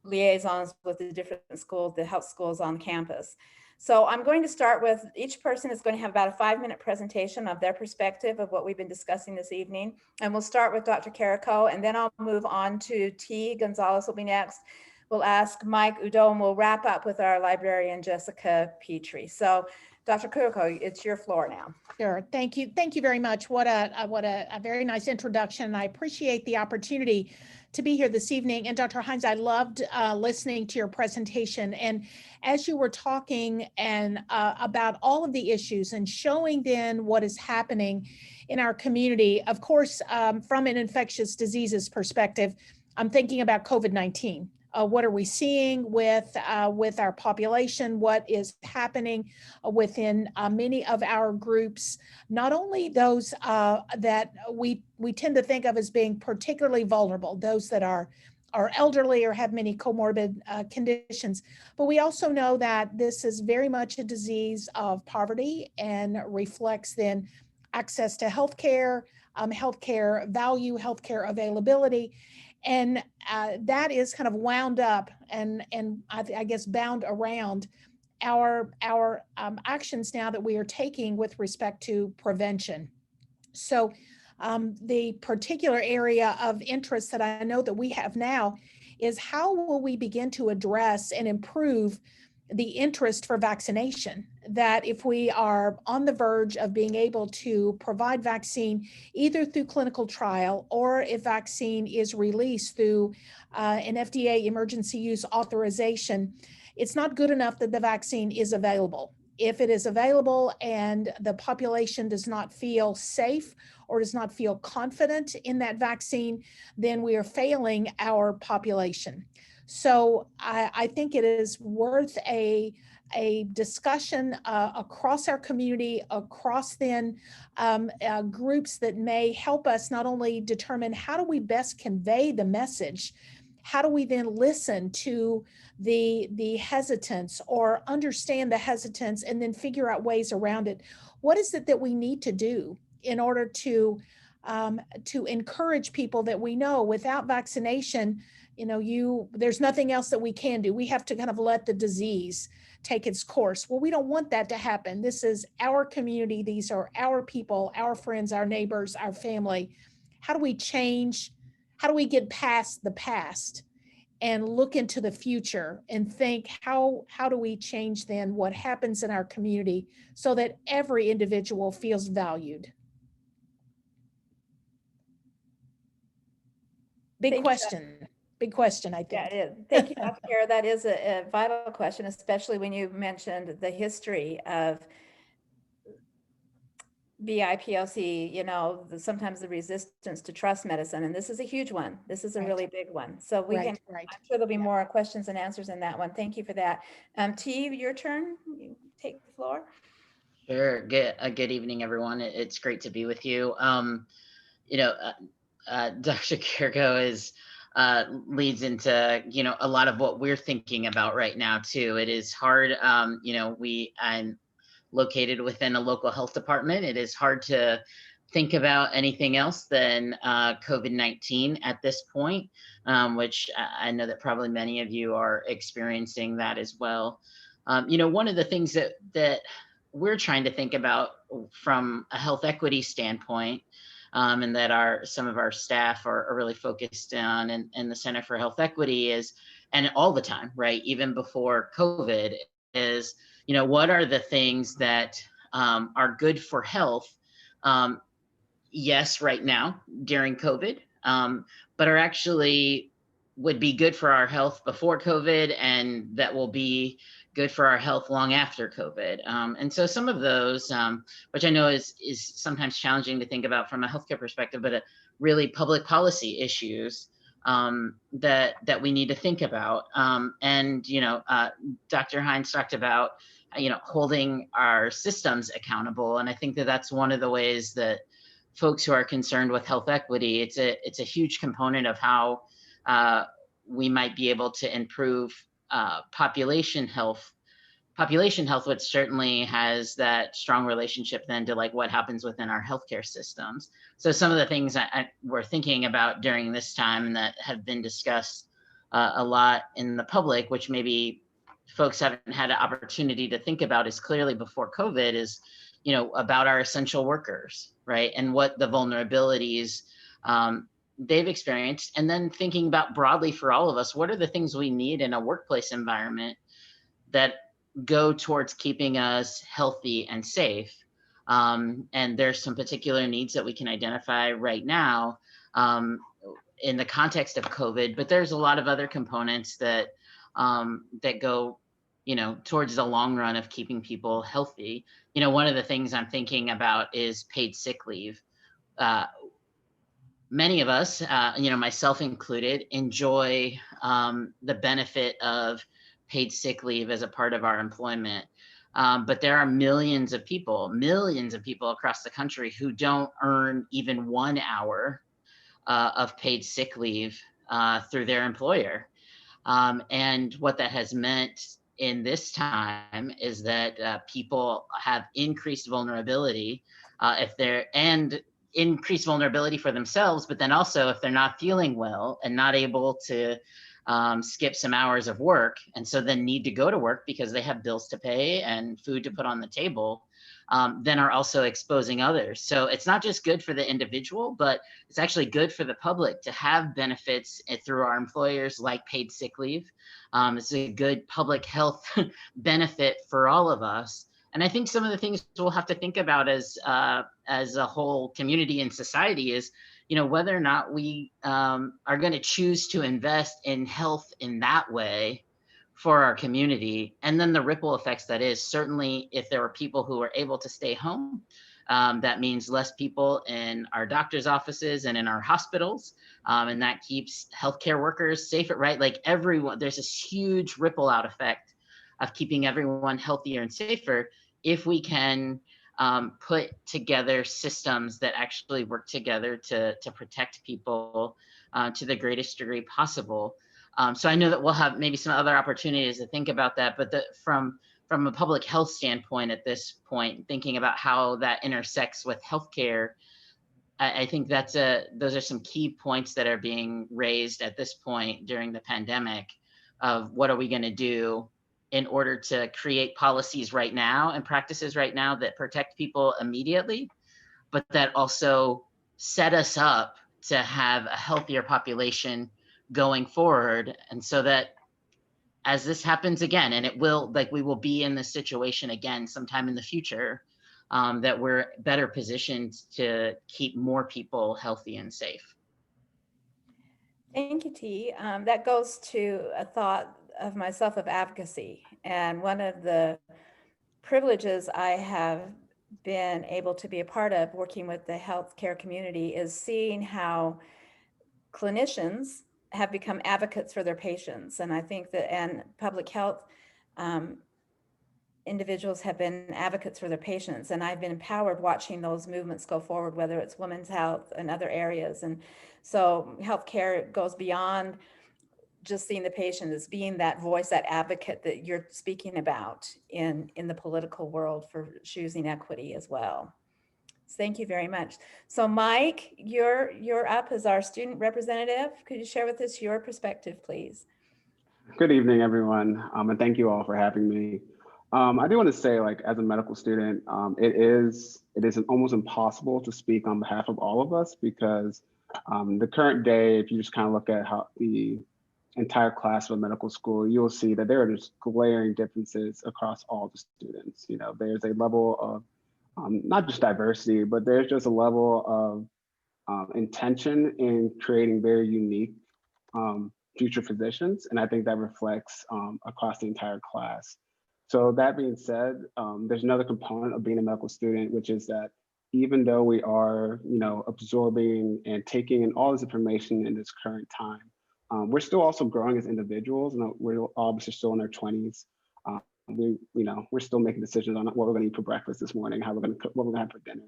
liaisons with the different schools, the health schools on campus. So I'm going to start with, each person is going to have about a 5-minute presentation of their perspective of what we've been discussing this evening. And we'll start with Dr. Carrico, and then I'll move on to T. Gonzales will be next. We'll ask Mike Udoh, and we'll wrap up with our librarian, Jessica Petrey. So Dr. Carrico, it's your floor now. Sure, thank you. Thank you very much. What a very nice introduction. I appreciate the opportunity to be here this evening. And Dr. Hines, I loved listening to your presentation. And as you were talking and about all of the issues and showing then what is happening in our community, of course, from an infectious diseases perspective, I'm thinking about COVID-19. What are we seeing with our population? What is happening within many of our groups? Not only those that we tend to think of as being particularly vulnerable, those that are elderly or have many comorbid conditions, but we also know that this is very much a disease of poverty and reflects then access to healthcare, healthcare value, healthcare availability. And that is kind of wound up and I guess bound around our actions now that we are taking with respect to prevention. So the particular area of interest that I know that we have now is how will we begin to address and improve the interest for vaccination, that if we are on the verge of being able to provide vaccine either through clinical trial or if vaccine is released through an FDA emergency use authorization, it's not good enough that the vaccine is available. If it is available and the population does not feel safe or does not feel confident in that vaccine, then we are failing our population. So I think it is worth a a discussion across our community, across then groups that may help us not only determine how do we best convey the message, how do we then listen to the hesitance or understand the hesitance and then figure out ways around it. What is it that we need to do in order to encourage people that we know without vaccination, there's nothing else that we can do. We have to kind of let the disease take its course. Well, we don't want that to happen. This is our community. These are our people, our friends, our neighbors, our family. How do we change? How do we get past the past and look into the future and think, how do we change then what happens in our community so that every individual feels valued? Big question, I think. Yeah, it is. Thank you, Dr. Kara. That is a vital question, especially when you mentioned the history of BIPOC, sometimes the resistance to trust medicine. And this is a huge one. This is a really big one. So I'm sure there'll be more questions and answers in that one. Thank you for that. T, your turn. You take the floor. Sure. Good evening, everyone. It's great to be with you. Dr. Carrico leads into, a lot of what we're thinking about right now too. It is hard. I'm located within a local health department. It is hard to think about anything else than COVID-19 at this point, which I know that probably many of you are experiencing that as well. One of the things that we're trying to think about from a health equity standpoint, and that some of our staff are really focused on in the Center for Health Equity is, and all the time, right, even before COVID, is, what are the things that are good for health? Yes, right now during COVID, but are actually would be good for our health before COVID, and that will be good for our health long after COVID. And so some of those, which I know is sometimes challenging to think about from a healthcare perspective, but really public policy issues that we need to think about. Dr. Hines talked about, holding our systems accountable. And I think that that's one of the ways that folks who are concerned with health equity, it's a huge component of how we might be able to improve population health, which certainly has that strong relationship then to like what happens within our healthcare systems. So some of the things we're thinking about during this time that have been discussed a lot in the public, which maybe folks haven't had an opportunity to think about as clearly before COVID, is, about our essential workers, right? And what the vulnerabilities they've experienced, and then thinking about broadly for all of us, what are the things we need in a workplace environment that go towards keeping us healthy and safe. And there's some particular needs that we can identify right now in the context of COVID, but there's a lot of other components that go, towards the long run of keeping people healthy. One of the things I'm thinking about is paid sick leave. Many of us, myself included, enjoy the benefit of paid sick leave as a part of our employment. But there are millions of people across the country who don't earn even 1 hour of paid sick leave through their employer. And what that has meant in this time is that people have increased vulnerability increased vulnerability for themselves, but then also if they're not feeling well and not able to skip some hours of work, and so then need to go to work because they have bills to pay and food to put on the table, then are also exposing others. So it's not just good for the individual, but it's actually good for the public to have benefits through our employers like paid sick leave. It's a good public health benefit for all of us. And I think some of the things we'll have to think about as a whole community and society is, whether or not we are going to choose to invest in health in that way for our community. And then the ripple effects that is, certainly if there are people who are able to stay home, that means less people in our doctor's offices and in our hospitals. And that keeps healthcare workers safer, right? Like everyone, there's this huge ripple out effect of keeping everyone healthier and safer if we can put together systems that actually work together to protect people to the greatest degree possible. So I know that we'll have maybe some other opportunities to think about that, but from a public health standpoint at this point, thinking about how that intersects with healthcare, I think those are some key points that are being raised at this point during the pandemic of what are we going to do in order to create policies right now and practices right now that protect people immediately, but that also set us up to have a healthier population going forward. And so that as this happens again, and we will be in this situation again sometime in the future, that we're better positioned to keep more people healthy and safe. Thank you, T. That goes to a thought of myself of advocacy. And one of the privileges I have been able to be a part of working with the healthcare community is seeing how clinicians have become advocates for their patients. And I think that, and public health individuals have been advocates for their patients. And I've been empowered watching those movements go forward, whether it's women's health and other areas. And so healthcare goes beyond just seeing the patient as being that voice, that advocate that you're speaking about in the political world for choosing equity as well. So thank you very much. So Mike, you're up as our student representative. Could you share with us your perspective, please? Good evening, everyone, and thank you all for having me. I do want to say, like, as a medical student, it is almost impossible to speak on behalf of all of us because the current day, if you just kind of look at how the entire class of a medical school, you'll see that there are just glaring differences across all the students. You know, there's a level of not just diversity, but there's just a level of intention in creating very unique future physicians. And I think that reflects across the entire class. So that being said, there's another component of being a medical student, which is that even though we are, you know, absorbing and taking in all this information in this current time, we're still also growing as individuals. And we're obviously still in our 20s. We're still making decisions on what we're going to eat for breakfast this morning, how we're going to cook, what we're going to have for dinner.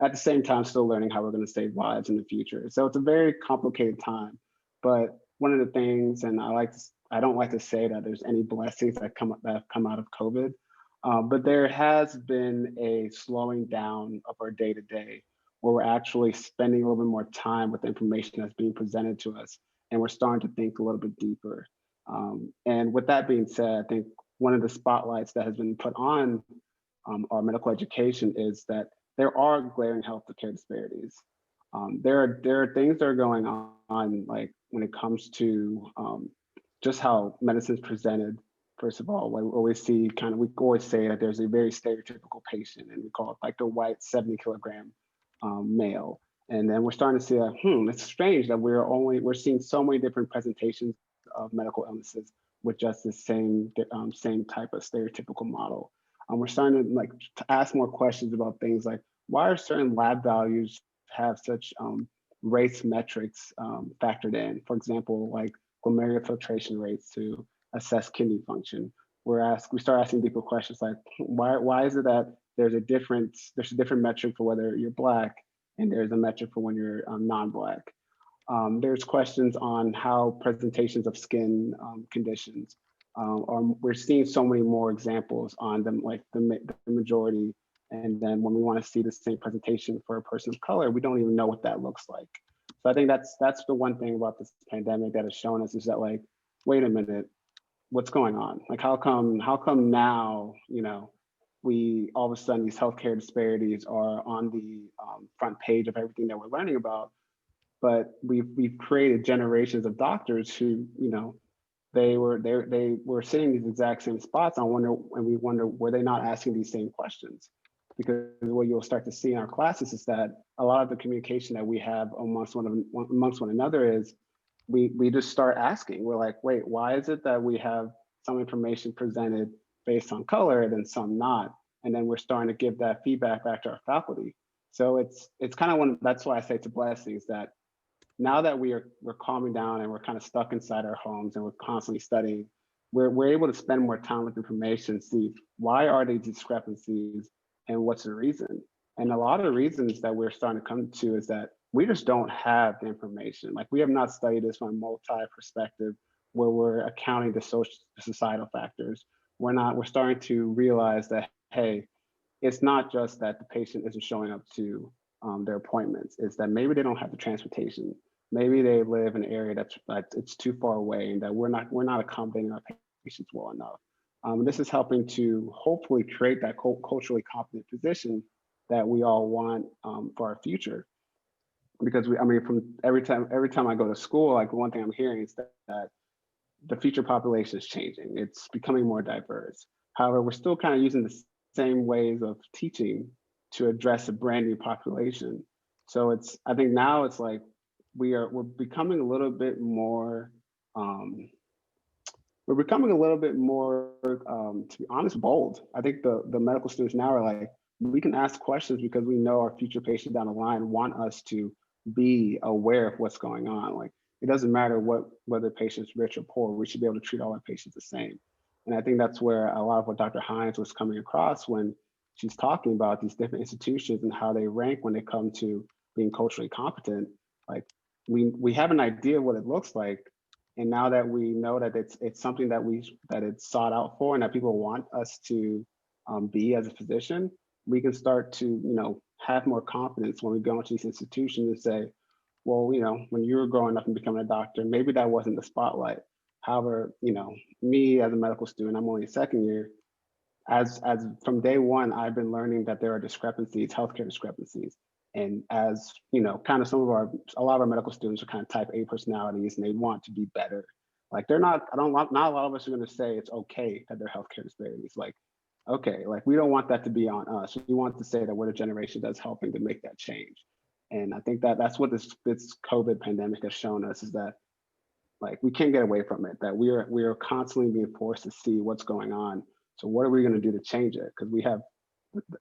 At the same time, still learning how we're going to save lives in the future. So it's a very complicated time. But one of the things, and I don't like to say that there's any blessings that have come out of COVID, but there has been a slowing down of our day-to-day where we're actually spending a little bit more time with the information that's being presented to us, and we're starting to think a little bit deeper. And with that being said, I think one of the spotlights that has been put on our medical education is that there are glaring healthcare disparities. There are things that are going on, like when it comes to just how medicine is presented. First of all, we always see we always say that there's a very stereotypical patient, and we call it like the white 70-kilogram male. And then we're starting to see that, it's strange that we're seeing so many different presentations of medical illnesses with just the same type of stereotypical model. We're starting to ask more questions about things like, why are certain lab values have such race metrics factored in? For example, like glomerular filtration rates to assess kidney function. We start asking deeper questions like, why is it that there's a different metric for whether you're Black and there's a metric for when you're non-Black? There's questions on how presentations of skin conditions. We're seeing so many more examples on them, like the majority. And then when we want to see the same presentation for a person of color, we don't even know what that looks like. So I think that's the one thing about this pandemic that has shown us is that, like, wait a minute, what's going on? Like, how come now, you know, we all of a sudden these healthcare disparities are on the front page of everything that we're learning about, but we've created generations of doctors who, you know, they were sitting in these exact same spots. And we wonder, were they not asking these same questions? Because what you'll start to see in our classes is that a lot of the communication that we have amongst one another is we just start asking. We're like, wait, why is it that we have some information presented based on color and then some not? And then we're starting to give that feedback back to our faculty. So it's kind of that's why I say it's a blessing, is that now that we're calming down and we're kind of stuck inside our homes and we're constantly studying, we're able to spend more time with information, see why are these discrepancies and what's the reason. And a lot of the reasons that we're starting to come to is that we just don't have the information. Like, we have not studied this from a multi-perspective where we're accounting the societal factors. We're starting to realize that, hey, it's not just that the patient isn't showing up to their appointments. It's that maybe they don't have the transportation. Maybe they live in an area that's it's too far away, and that we're not accommodating our patients well enough. This is helping to hopefully create that culturally competent position that we all want for our future. Because from every time I go to school, like, one thing I'm hearing is that the future population is changing. It's becoming more diverse. However, we're still kind of using the same ways of teaching to address a brand new population. So I think now it's like we're becoming a little bit more to be honest, bold. I think the medical students now are like, we can ask questions because we know our future patients down the line want us to be aware of what's going on. Like, it doesn't matter whether patient's rich or poor, we should be able to treat all our patients the same. And I think that's where a lot of what Dr. Hines was coming across when she's talking about these different institutions and how they rank when they come to being culturally competent. Like, we have an idea of what it looks like. And now that we know that it's something that it's sought out for and that people want us to be as a physician, we can start to, have more confidence when we go into these institutions and say, well, when you were growing up and becoming a doctor, maybe that wasn't the spotlight. However, me as a medical student, I'm only a second year. As from day one, I've been learning that there are discrepancies, healthcare discrepancies. And as kind of a lot of our medical students are kind of type A personalities, and they want to be better. Like, not a lot of us are going to say it's okay that there are healthcare disparities. Like, okay, like, we don't want that to be on us. We want to say that we're the generation that's helping to make that change. And I think that's what this COVID pandemic has shown us, is that, like, we can't get away from it, that we are constantly being forced to see what's going on. So what are we going to do to change it? Because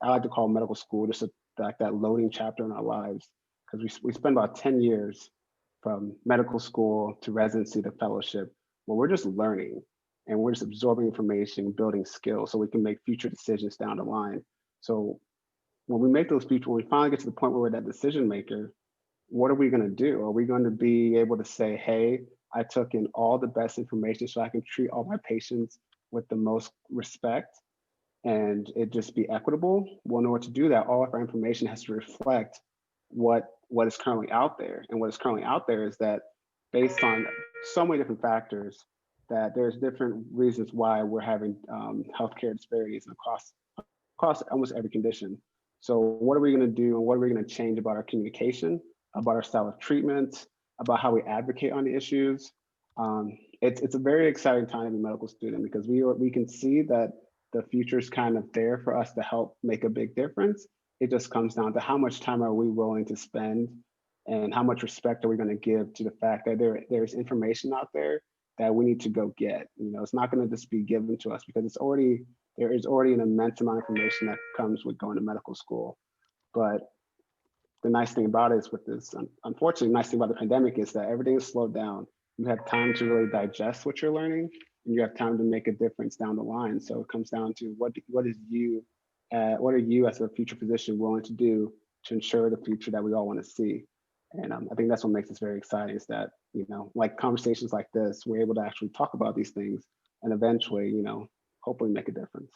I like to call medical school just like that loading chapter in our lives, because we spend about 10 years from medical school to residency to fellowship, where we're just learning and we're just absorbing information, building skills so we can make future decisions down the line. So when we finally get to the point where we're that decision maker, what are we going to do? Are we going to be able to say, hey, I took in all the best information so I can treat all my patients with the most respect and it just be equitable? Well, in order to do that, all of our information has to reflect what is currently out there. And what is currently out there is that, based on so many different factors, that there's different reasons why we're having healthcare disparities across almost every condition. So what are we going to do, and what are we going to change about our communication, about our style of treatment, about how we advocate on the issues? It's a very exciting time to be a medical student, because we can see that the future is kind of there for us to help make a big difference. It just comes down to how much time are we willing to spend, and how much respect are we going to give to the fact that there's information out there that we need to go get. It's not going to just be given to us, because there is already an immense amount of information that comes with going to medical school. But the nice thing about it is, unfortunately, the nice thing about the pandemic is that everything is slowed down. You have time to really digest what you're learning, and you have time to make a difference down the line. So it comes down to what are you as a future physician willing to do to ensure the future that we all want to see. And I think that's what makes this very exciting, is that, like conversations like this, we're able to actually talk about these things and eventually, hopefully make a difference.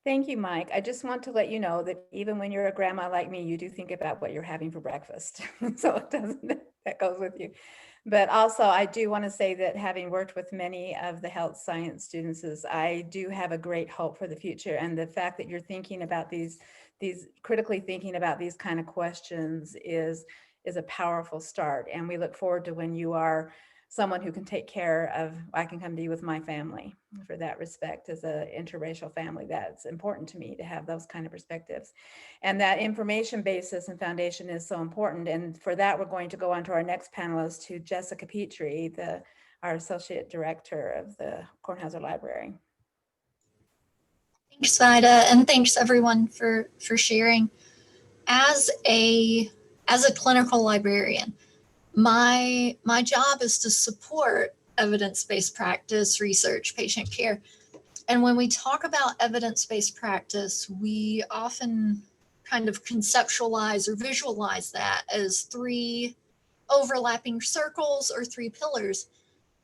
Thank you, Mike. I just want to let you know that even when you're a grandma like me, you do think about what you're having for breakfast. So that goes with you. But also, I do want to say that, having worked with many of the health science students, I do have a great hope for the future. And the fact that you're thinking about these critically thinking about these kind of questions is a powerful start. And we look forward to when you are someone who can take care of, I can come to you with my family. For that respect, as an interracial family, that's important to me, to have those kind of perspectives. And that information basis and foundation is so important. And for that, we're going to go on to our next panelist, to Jessica Petrey, our Associate Director of the Kornhauser Library. Thanks, Vida, and thanks everyone for sharing. As a clinical librarian, my job is to support evidence-based practice, research, patient care. And when we talk about evidence-based practice, we often kind of conceptualize or visualize that as 3 overlapping circles or 3 pillars,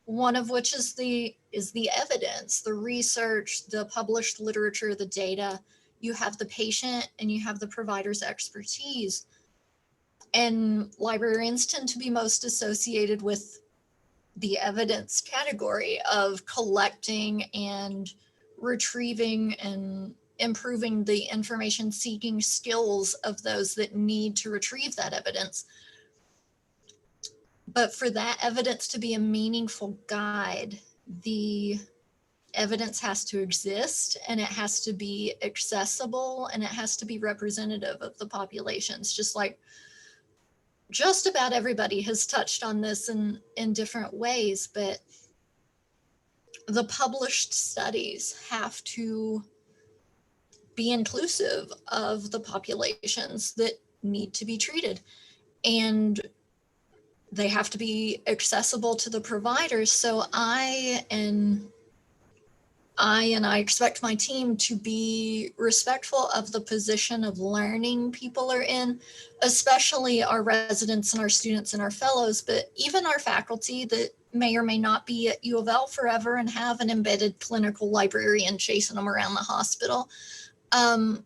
one of which is the evidence, the research, the published literature, the data. You have the patient and you have the provider's expertise. And librarians tend to be most associated with the evidence category of collecting and retrieving and improving the information seeking skills of those that need to retrieve that evidence. But for that evidence to be a meaningful guide, the evidence has to exist and it has to be accessible and it has to be representative of the populations. Just about everybody has touched on this in different ways, but the published studies have to be inclusive of the populations that need to be treated. And they have to be accessible to the providers. So I expect my team to be respectful of the position of learning people are in, especially our residents and our students and our fellows, but even our faculty that may or may not be at U of L forever and have an embedded clinical librarian chasing them around the hospital.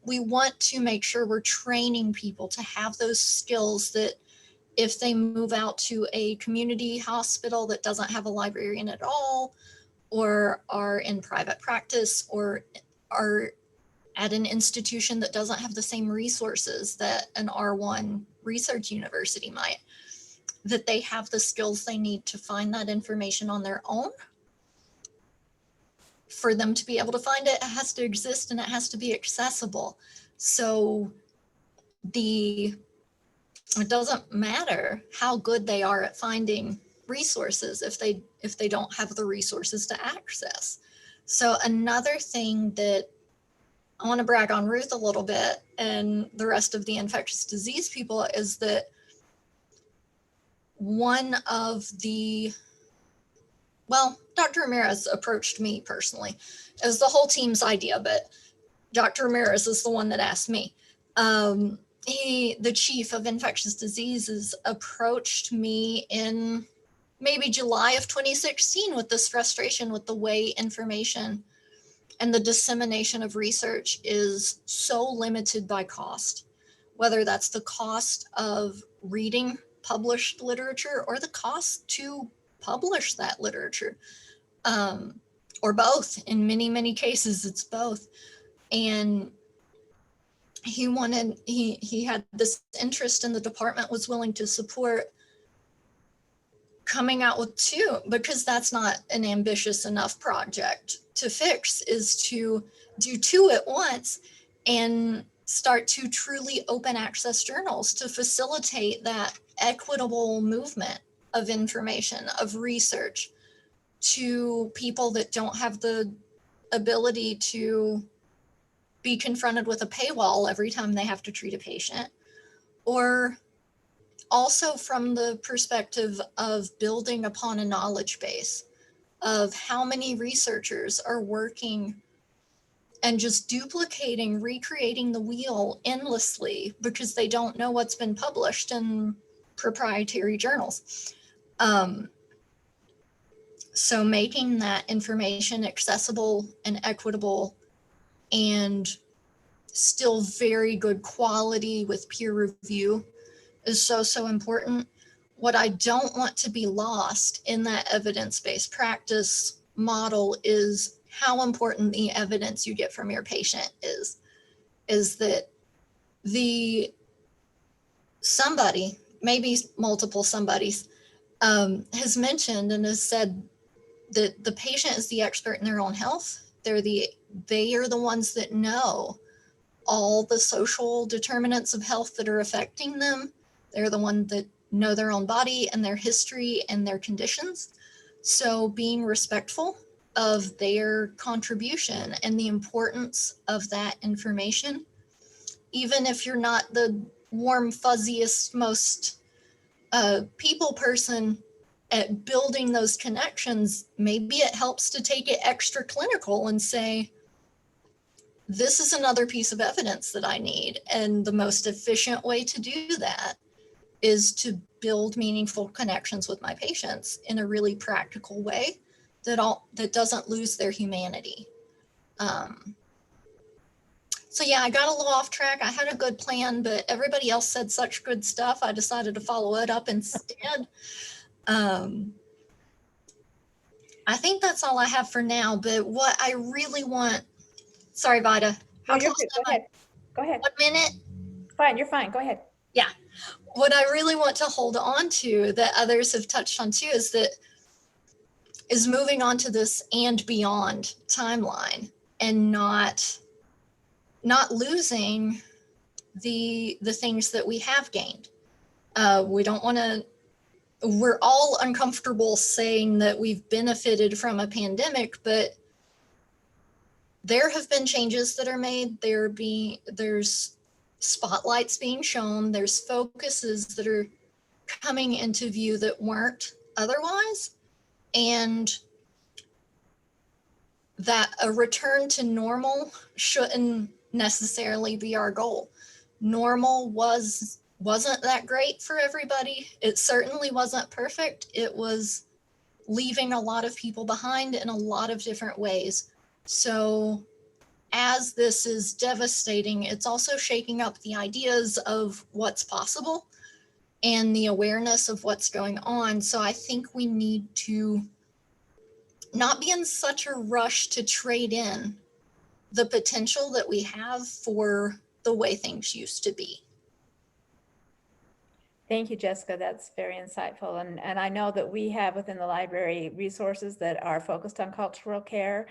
We want to make sure we're training people to have those skills that if they move out to a community hospital that doesn't have a librarian at all, or are in private practice, or are at an institution that doesn't have the same resources that an R1 research university might, that they have the skills they need to find that information on their own. For them to be able to find it, it has to exist and it has to be accessible. So it doesn't matter how good they are at finding resources if they don't have the resources to access. So another thing that I want to brag on Ruth a little bit and the rest of the infectious disease people is that Dr. Ramirez approached me personally. It was the whole team's idea, but Dr. Ramirez is the one that asked me. The chief of infectious diseases approached me in maybe July of 2016 with this frustration with the way information and the dissemination of research is so limited by cost, whether that's the cost of reading published literature or the cost to publish that literature, or both. In many, many cases, it's both. And he had this interest, and the department was willing to support coming out with 2, because that's not an ambitious enough project to fix, is to do 2 at once and start to truly open access journals to facilitate that equitable movement of information, of research to people that don't have the ability to be confronted with a paywall every time they have to treat a patient, or also from the perspective of building upon a knowledge base of how many researchers are working and just duplicating, recreating the wheel endlessly because they don't know what's been published in proprietary journals. So making that information accessible and equitable and still very good quality with peer review is so important. What I don't want to be lost in that evidence-based practice model is how important the evidence you get from your patient is that somebody, maybe multiple somebodies, has mentioned and has said that the patient is the expert in their own health. They are the ones that know all the social determinants of health that are affecting them. They're the ones that know their own body and their history and their conditions. So being respectful of their contribution and the importance of that information, even if you're not the warm, fuzziest, most people person, at building those connections, maybe it helps to take it extra clinical and say, this is another piece of evidence that I need. And the most efficient way to do that is to build meaningful connections with my patients in a really practical way that doesn't lose their humanity. So yeah, I got a little off track. I had a good plan, but everybody else said such good stuff. I decided to follow it up instead. I think that's all I have for now, but what I really want, sorry, Vida. Oh, you're good. Go ahead. Go ahead. 1 minute? Fine, you're fine. Go ahead. Yeah. What I really want to hold on to that others have touched on too is moving on to this and beyond timeline and not losing the things that we have gained. We don't want to, we're all uncomfortable saying that we've benefited from a pandemic, but there have been changes that are made. There's spotlights being shown. There's focuses that are coming into view that weren't otherwise. And that a return to normal shouldn't necessarily be our goal. Normal wasn't that great for everybody. It certainly wasn't perfect. It was leaving a lot of people behind in a lot of different ways. So as this is devastating, it's also shaking up the ideas of what's possible and the awareness of what's going on. So I think we need to not be in such a rush to trade in the potential that we have for the way things used to be. Thank you, Jessica. That's very insightful. And I know that we have within the library resources that are focused on cultural care,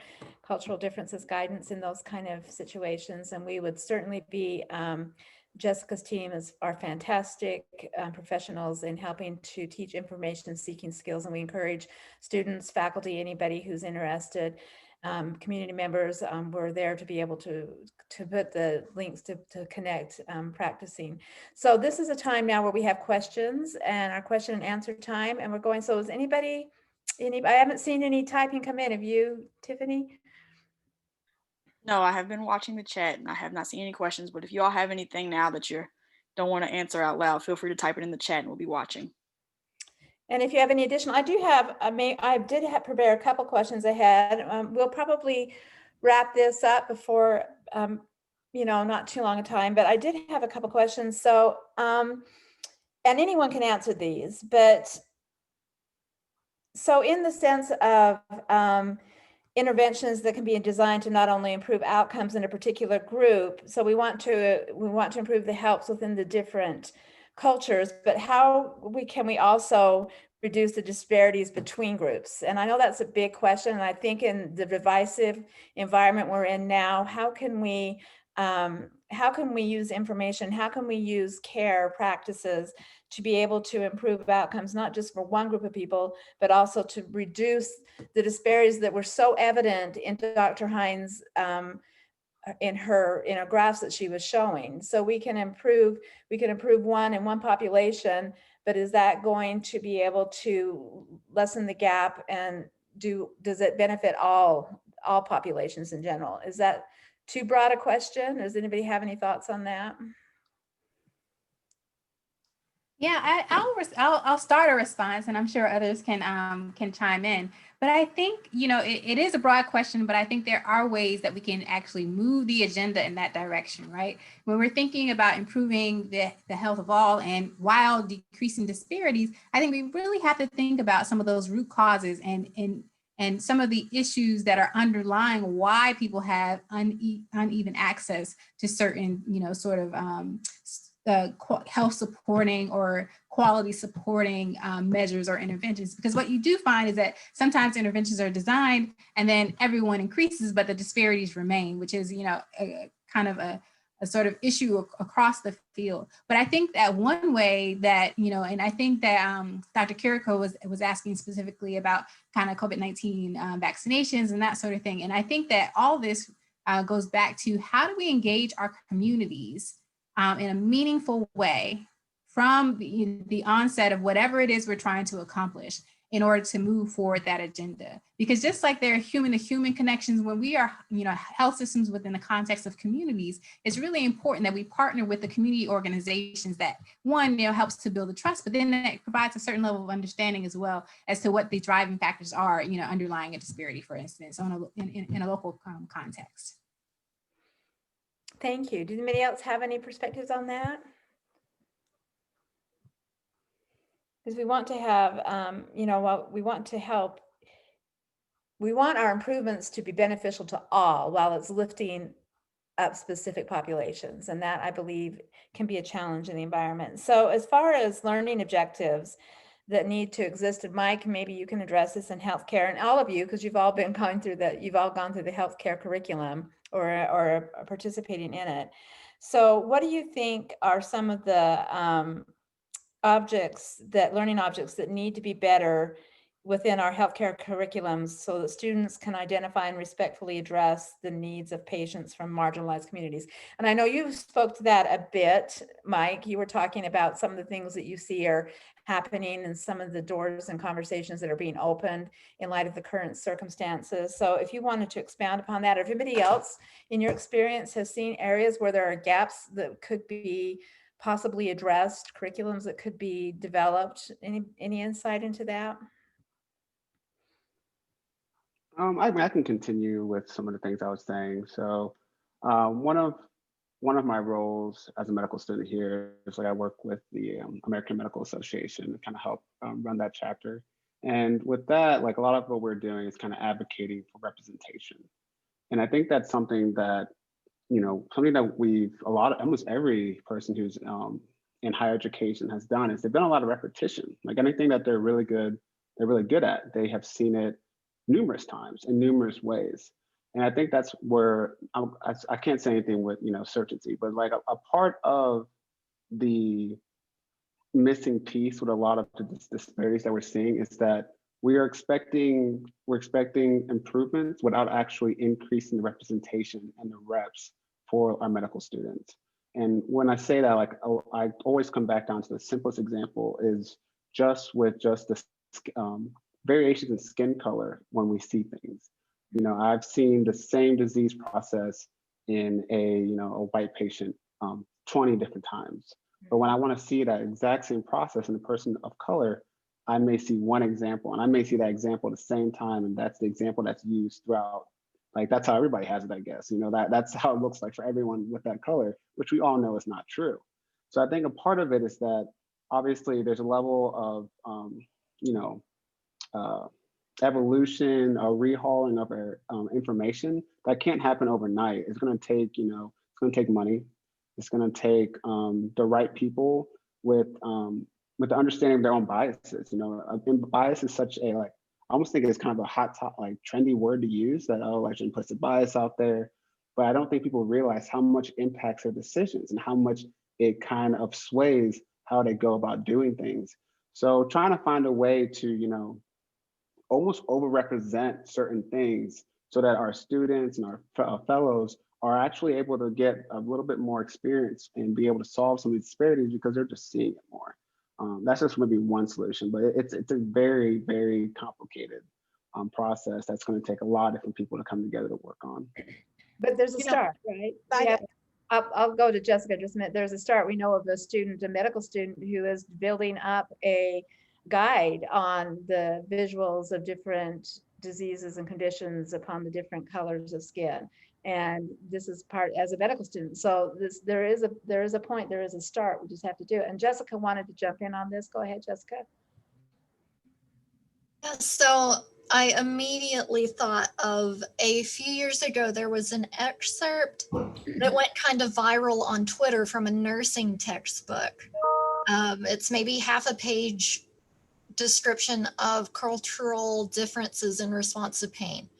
cultural differences guidance in those kind of situations. And we would certainly be, Jessica's team are fantastic professionals in helping to teach information seeking skills. And we encourage students, faculty, anybody who's interested, community members, we're there to be able to put the links to connect practicing. So this is a time now where we have questions and our question and answer time, and we're going, so is anybody, I haven't seen any typing come in. Have you, Tiffany? No, I have been watching the chat and I have not seen any questions, but if you all have anything now that you don't want to answer out loud, feel free to type it in the chat and we'll be watching. And if you have any additional, I did prepare a couple questions ahead. We'll probably wrap this up before, not too long a time, but I did have a couple questions. So, and anyone can answer these, but so in the sense of interventions that can be designed to not only improve outcomes in a particular group, so we want to improve the helps within the different cultures, but how can we also reduce the disparities between groups? And I know that's a big question, and I think in the divisive environment we're in now, how can we use information, how can we use care practices to be able to improve outcomes, not just for one group of people, but also to reduce the disparities that were so evident in Dr. Hines' in her graphs that she was showing. So we can improve one in one population, but is that going to be able to lessen the gap, and does it benefit all populations in general? Is that too broad a question? Does anybody have any thoughts on that? Yeah, I'll start a response, and I'm sure others can chime in. But I think, it is a broad question, but I think there are ways that we can actually move the agenda in that direction, right? When we're thinking about improving the health of all and while decreasing disparities, I think we really have to think about some of those root causes and some of the issues that are underlying why people have uneven access to certain, health supporting or quality supporting measures or interventions. Because what you do find is that sometimes interventions are designed and then everyone increases, but the disparities remain, which is, kind of a sort of issue across the field. But I think that one way that, and I think that Dr. Carrico was asking specifically about kind of COVID-19 vaccinations and that sort of thing. And I think that all this goes back to how do we engage our communities in a meaningful way from the onset of whatever it is we're trying to accomplish. in order to move forward that agenda. Because just like there are human to human connections, when we are, health systems within the context of communities, it's really important that we partner with the community organizations that, one, helps to build the trust, but then that provides a certain level of understanding as well as to what the driving factors are, underlying a disparity, for instance, in a local context. Thank you. Does anybody else have any perspectives on that? Because we want to have, we want to help. We want our improvements to be beneficial to all while it's lifting up specific populations. And that, I believe, can be a challenge in the environment. So as far as learning objectives that need to exist, and Mike, maybe you can address this in healthcare, and all of you, because you've all been going through you've all gone through the healthcare curriculum or are participating in it. So what do you think are some of the learning objects that need to be better within our healthcare curriculums so that students can identify and respectfully address the needs of patients from marginalized communities? And I know you spoke to that a bit, Mike. You were talking about some of the things that you see are happening and some of the doors and conversations that are being opened in light of the current circumstances. So if you wanted to expound upon that, or if anybody else in your experience has seen areas where there are gaps that could be possibly addressed, curriculums that could be developed, any insight into that? I can continue with some of the things I was saying. So one of my roles as a medical student here is I work with the American Medical Association to kind of help run that chapter. And with that, a lot of what we're doing is kind of advocating for representation. And I think that's something that, something that almost every person who's in higher education has done is they've done a lot of repetition. Anything that they're really good at, they have seen it numerous times in numerous ways. And I think that's where I can't say anything with certainty, but a part of the missing piece with a lot of the disparities that we're seeing is that we're expecting improvements without actually increasing the representation and the reps for our medical students. And when I say that, I always come back down to the simplest example is just the variations in skin color when we see things. I've seen the same disease process in a white patient 20 different times. But when I want to see that exact same process in a person of color, I may see one example, and I may see that example at the same time, and that's the example that's used throughout. That's how everybody has it, I guess. That's how it looks like for everyone with that color, which we all know is not true. So I think a part of it is that obviously there's a level of evolution or rehauling of our information that can't happen overnight. It's going to take, it's going to take money. It's going to take the right people with the understanding of their own biases. Bias is such a I almost think it's kind of a hot top, trendy word to use. That there's implicit bias out there, but I don't think people realize how much impacts their decisions and how much it kind of sways how they go about doing things. So trying to find a way to almost overrepresent certain things so that our students and our fellows are actually able to get a little bit more experience and be able to solve some of these disparities because they're just seeing it more. That's just maybe one solution, but it's a very, very complicated process that's going to take a lot of different people to come together to work on. But there's a start, right? Yeah. I'll go to Jessica just a minute. There's a start. We know of a medical student who is building up a guide on the visuals of different diseases and conditions upon the different colors of skin. And this is part as a medical student. So there is a point, there is a start. We just have to do it. And Jessica wanted to jump in on this. Go ahead, Jessica. Yeah, so I immediately thought of a few years ago, there was an excerpt that went kind of viral on Twitter from a nursing textbook. It's maybe half a page description of cultural differences in response to pain.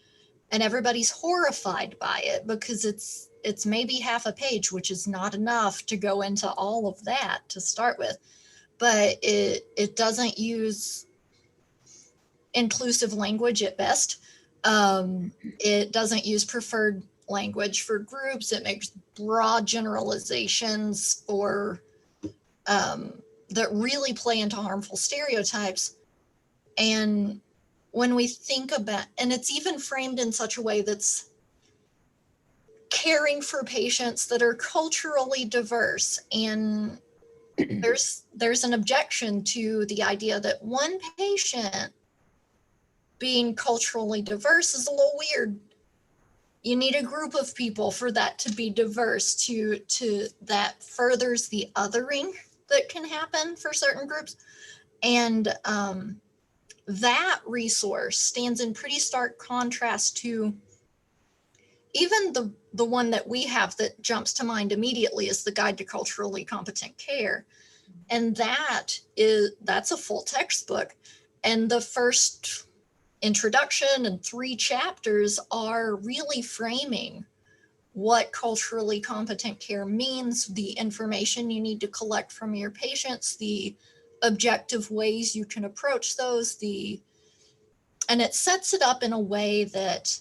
And everybody's horrified by it because it's maybe half a page, which is not enough to go into all of that to start with. But it doesn't use inclusive language at best. It doesn't use preferred language for groups. It makes broad generalizations or that really play into harmful stereotypes. And when we think about, and it's even framed in such a way that's caring for patients that are culturally diverse, and there's an objection to the idea that one patient being culturally diverse is a little weird. You need a group of people for that to be diverse, to that furthers the othering that can happen for certain groups. And that resource stands in pretty stark contrast to even the one that we have that jumps to mind immediately is the Guide to Culturally Competent Care. And that's a full textbook. And the first introduction and 3 chapters are really framing what culturally competent care means, the information you need to collect from your patients, the objective ways you can approach those, and it sets it up in a way that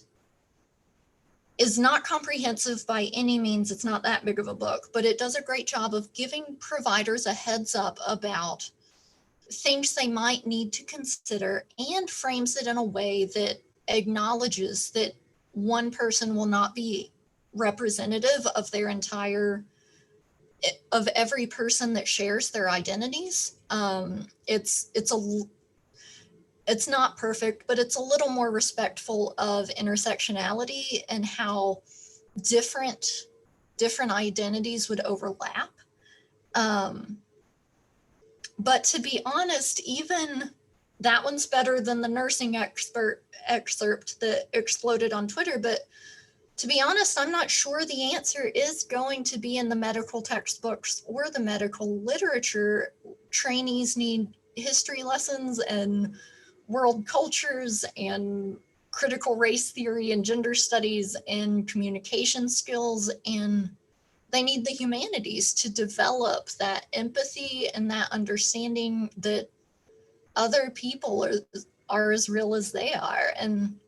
is not comprehensive by any means. It's not that big of a book, but it does a great job of giving providers a heads up about things they might need to consider, and frames it in a way that acknowledges that one person will not be representative of their entire, of every person that shares their identities. It's not perfect, but it's a little more respectful of intersectionality and how different identities would overlap. But to be honest, even that one's better than the nursing excerpt that exploded on Twitter. But to be honest, I'm not sure the answer is going to be in the medical textbooks or the medical literature. Trainees need history lessons and world cultures and critical race theory and gender studies and communication skills, and they need the humanities to develop that empathy and that understanding that other people are as real as they are. And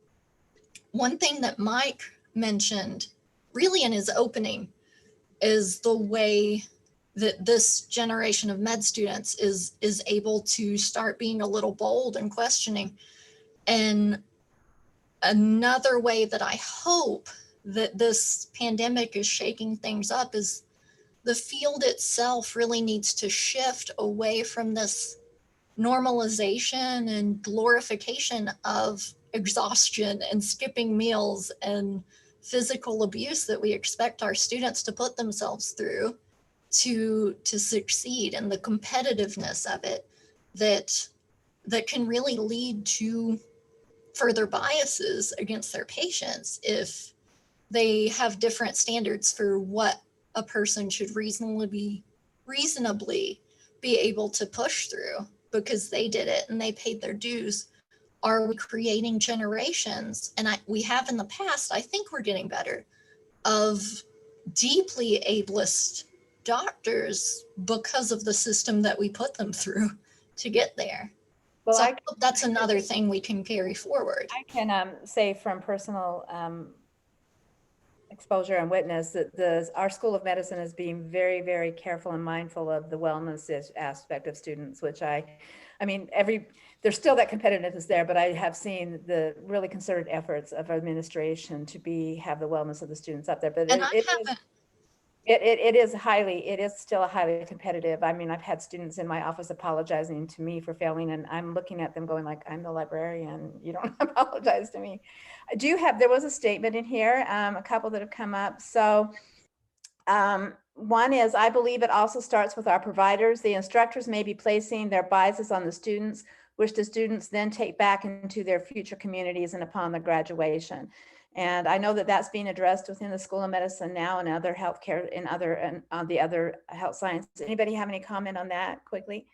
one thing that Mike mentioned really in his opening is the way that this generation of med students is able to start being a little bold and questioning. And another way that I hope that this pandemic is shaking things up is the field itself really needs to shift away from this normalization and glorification of exhaustion and skipping meals and physical abuse that we expect our students to put themselves through to succeed, and the competitiveness of it that can really lead to further biases against their patients if they have different standards for what a person should reasonably be able to push through because they did it and they paid their dues. Are we creating generations? And we have in the past, I think we're getting better, of deeply ableist doctors because of the system that we put them through to get there. Well, so that's another thing we can carry forward. I can say from personal exposure and witness that our School of Medicine is being very, very careful and mindful of the wellness aspect of students, which I mean, there's still that competitiveness there, but I have seen the really concerted efforts of administration to have the wellness of the students up there. But it is still a highly competitive. I mean, I've had students in my office apologizing to me for failing, and I'm looking at them going like, I'm the librarian, you don't apologize to me. There was a statement in here, a couple that have come up. So one is, I believe it also starts with our providers. The instructors may be placing their biases on the students, which the students then take back into their future communities and upon their graduation. And I know that that's being addressed within the School of Medicine now and other healthcare and on the other health sciences. Anybody have any comment on that quickly?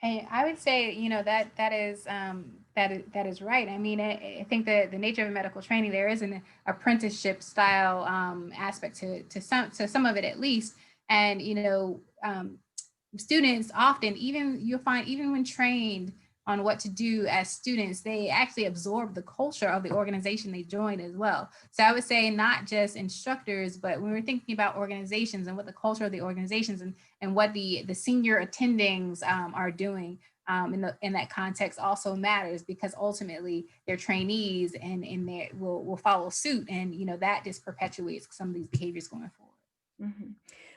And I would say, that is right. I mean, I think that the nature of medical training, there is an apprenticeship style aspect to some of it at least. And students often, you'll find even when trained on what to do as students, they actually absorb the culture of the organization they joined as well. So I would say not just instructors, but when we're thinking about organizations and what the culture of the organizations and what the senior attendings are doing in that context also matters, because ultimately they're trainees and they will follow suit, and that just perpetuates some of these behaviors going forward. Mm-hmm.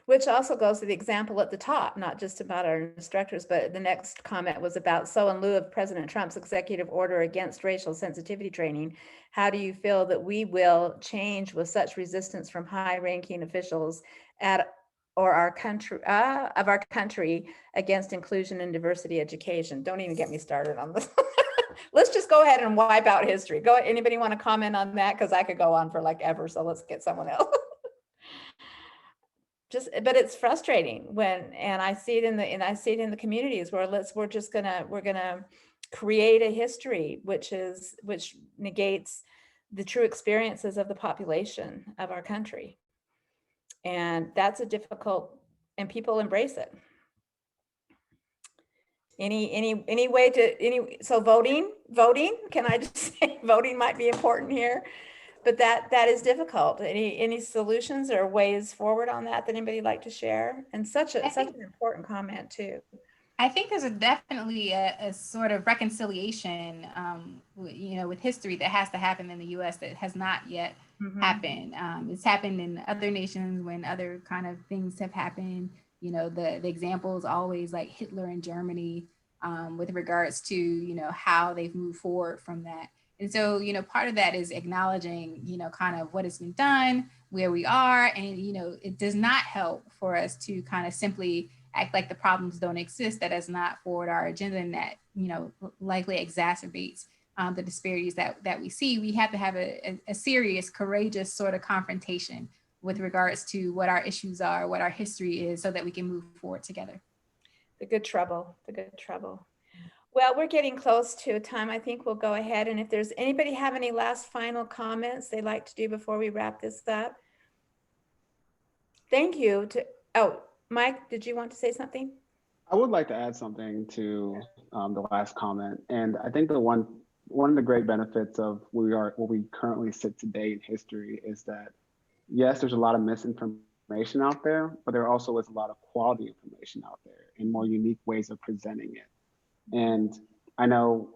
Which also goes to the example at the top, not just about our instructors, but the next comment was about, so in lieu of President Trump's executive order against racial sensitivity training, how do you feel that we will change with such resistance from high-ranking officials of our country against inclusion and diversity education? Don't even get me started on this. Let's just go ahead and wipe out history. Anybody want to comment on that? Because I could go on for like ever, so let's get someone else. But it's frustrating and I see it in the communities where we're gonna create a history which negates the true experiences of the population of our country, and that's a difficult, and people embrace it. So voting, can I just say voting might be important here? But that is difficult. Any solutions or ways forward on that anybody like to share? And such an important comment too. I think there's definitely a sort of reconciliation, with history that has to happen in the U.S. that has not yet happened. It's happened in other nations when other kind of things have happened. The example is always like Hitler in Germany, with regards to how they've moved forward from that. And so, part of that is acknowledging, kind of what has been done, where we are. And, it does not help for us to kind of simply act like the problems don't exist. That does not forward our agenda, and that, likely exacerbates the disparities that we see. We have to have a serious, courageous sort of confrontation with regards to what our issues are, what our history is, so that we can move forward together. The good trouble. Well, we're getting close to time. I think we'll go ahead. And if there's anybody have any last final comments they'd like to do before we wrap this up. Thank you. Mike, did you want to say something? I would like to add something to the last comment. And I think one of the great benefits of where we currently sit today in history is that, yes, there's a lot of misinformation out there, but there also is a lot of quality information out there and more unique ways of presenting it. And I know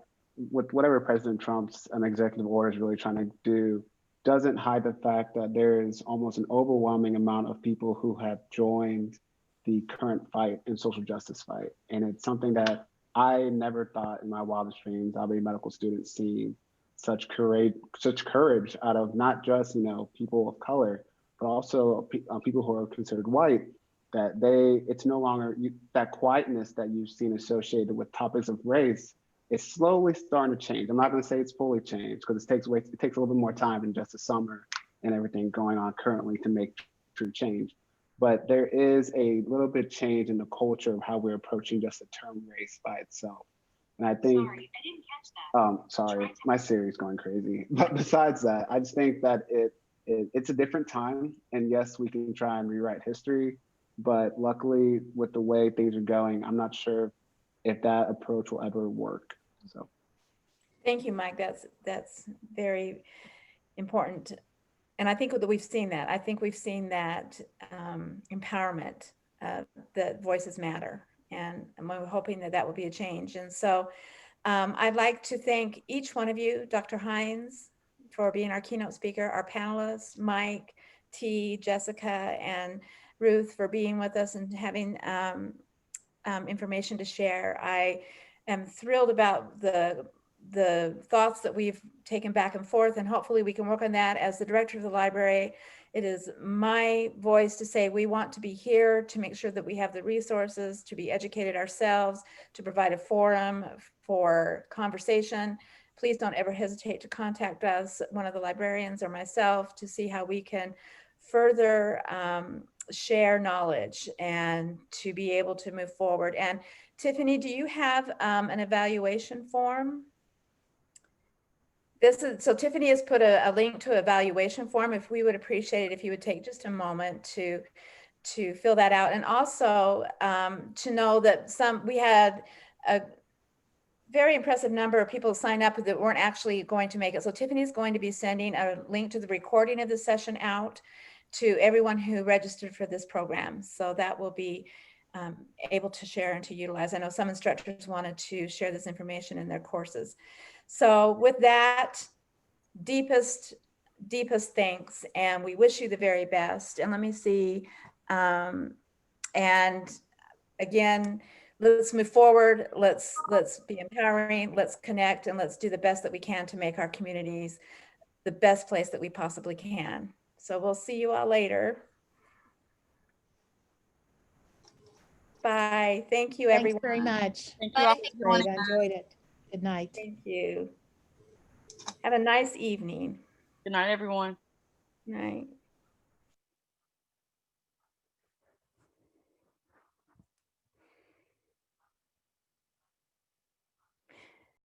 with whatever President Trump's executive order is really trying to do, doesn't hide the fact that there is almost an overwhelming amount of people who have joined the current fight and social justice fight. And it's something that I never thought in my wildest dreams I'll be a medical student seeing such courage out of not just, people of color, but also people who are considered white, that it's no longer that quietness that you've seen associated with topics of race is slowly starting to change. I'm not going to say it's fully changed, because it takes a little bit more time than just a summer and everything going on currently to make true change. But there is a little bit of change in the culture of how we're approaching just the term race by itself. And I think, sorry, I didn't catch that. Sorry, my Siri's going crazy. But besides that, I just think that it's a different time. And yes, we can try and rewrite history, but luckily with the way things are going, I'm not sure if that approach will ever work. So thank you, Mike. That's very important. And I think that we've seen that. I think we've seen that empowerment, that voices matter. And we're hoping that will be a change. And so I'd like to thank each one of you, Dr. Hines, for being our keynote speaker, our panelists, Mike, T, Jessica, and Ruth for being with us and having information to share. I am thrilled about the thoughts that we've taken back and forth, and hopefully we can work on that. As the director of the library, it is my voice to say we want to be here to make sure that we have the resources to be educated ourselves, to provide a forum for conversation. Please don't ever hesitate to contact us, one of the librarians or myself, to see how we can further share knowledge and to be able to move forward. And Tiffany, do you have an evaluation form? So Tiffany has put a link to evaluation form. If we would appreciate it if you would take just a moment to fill that out, and also to know that we had very impressive number of people signed up that weren't actually going to make it. So Tiffany's going to be sending a link to the recording of the session out to everyone who registered for this program. So that will be able to share and to utilize. I know some instructors wanted to share this information in their courses. So with that, deepest thanks, and we wish you the very best. And let me see, and again, let's move forward. Let's be empowering, let's connect, and let's do the best that we can to make our communities the best place that we possibly can. So we'll see you all later. Bye. Thank you, Thanks everyone. very much. Thank you Bye, all. everyone. Great, I enjoyed it. Good night. Thank you. Have a nice evening. Good night, everyone. Night.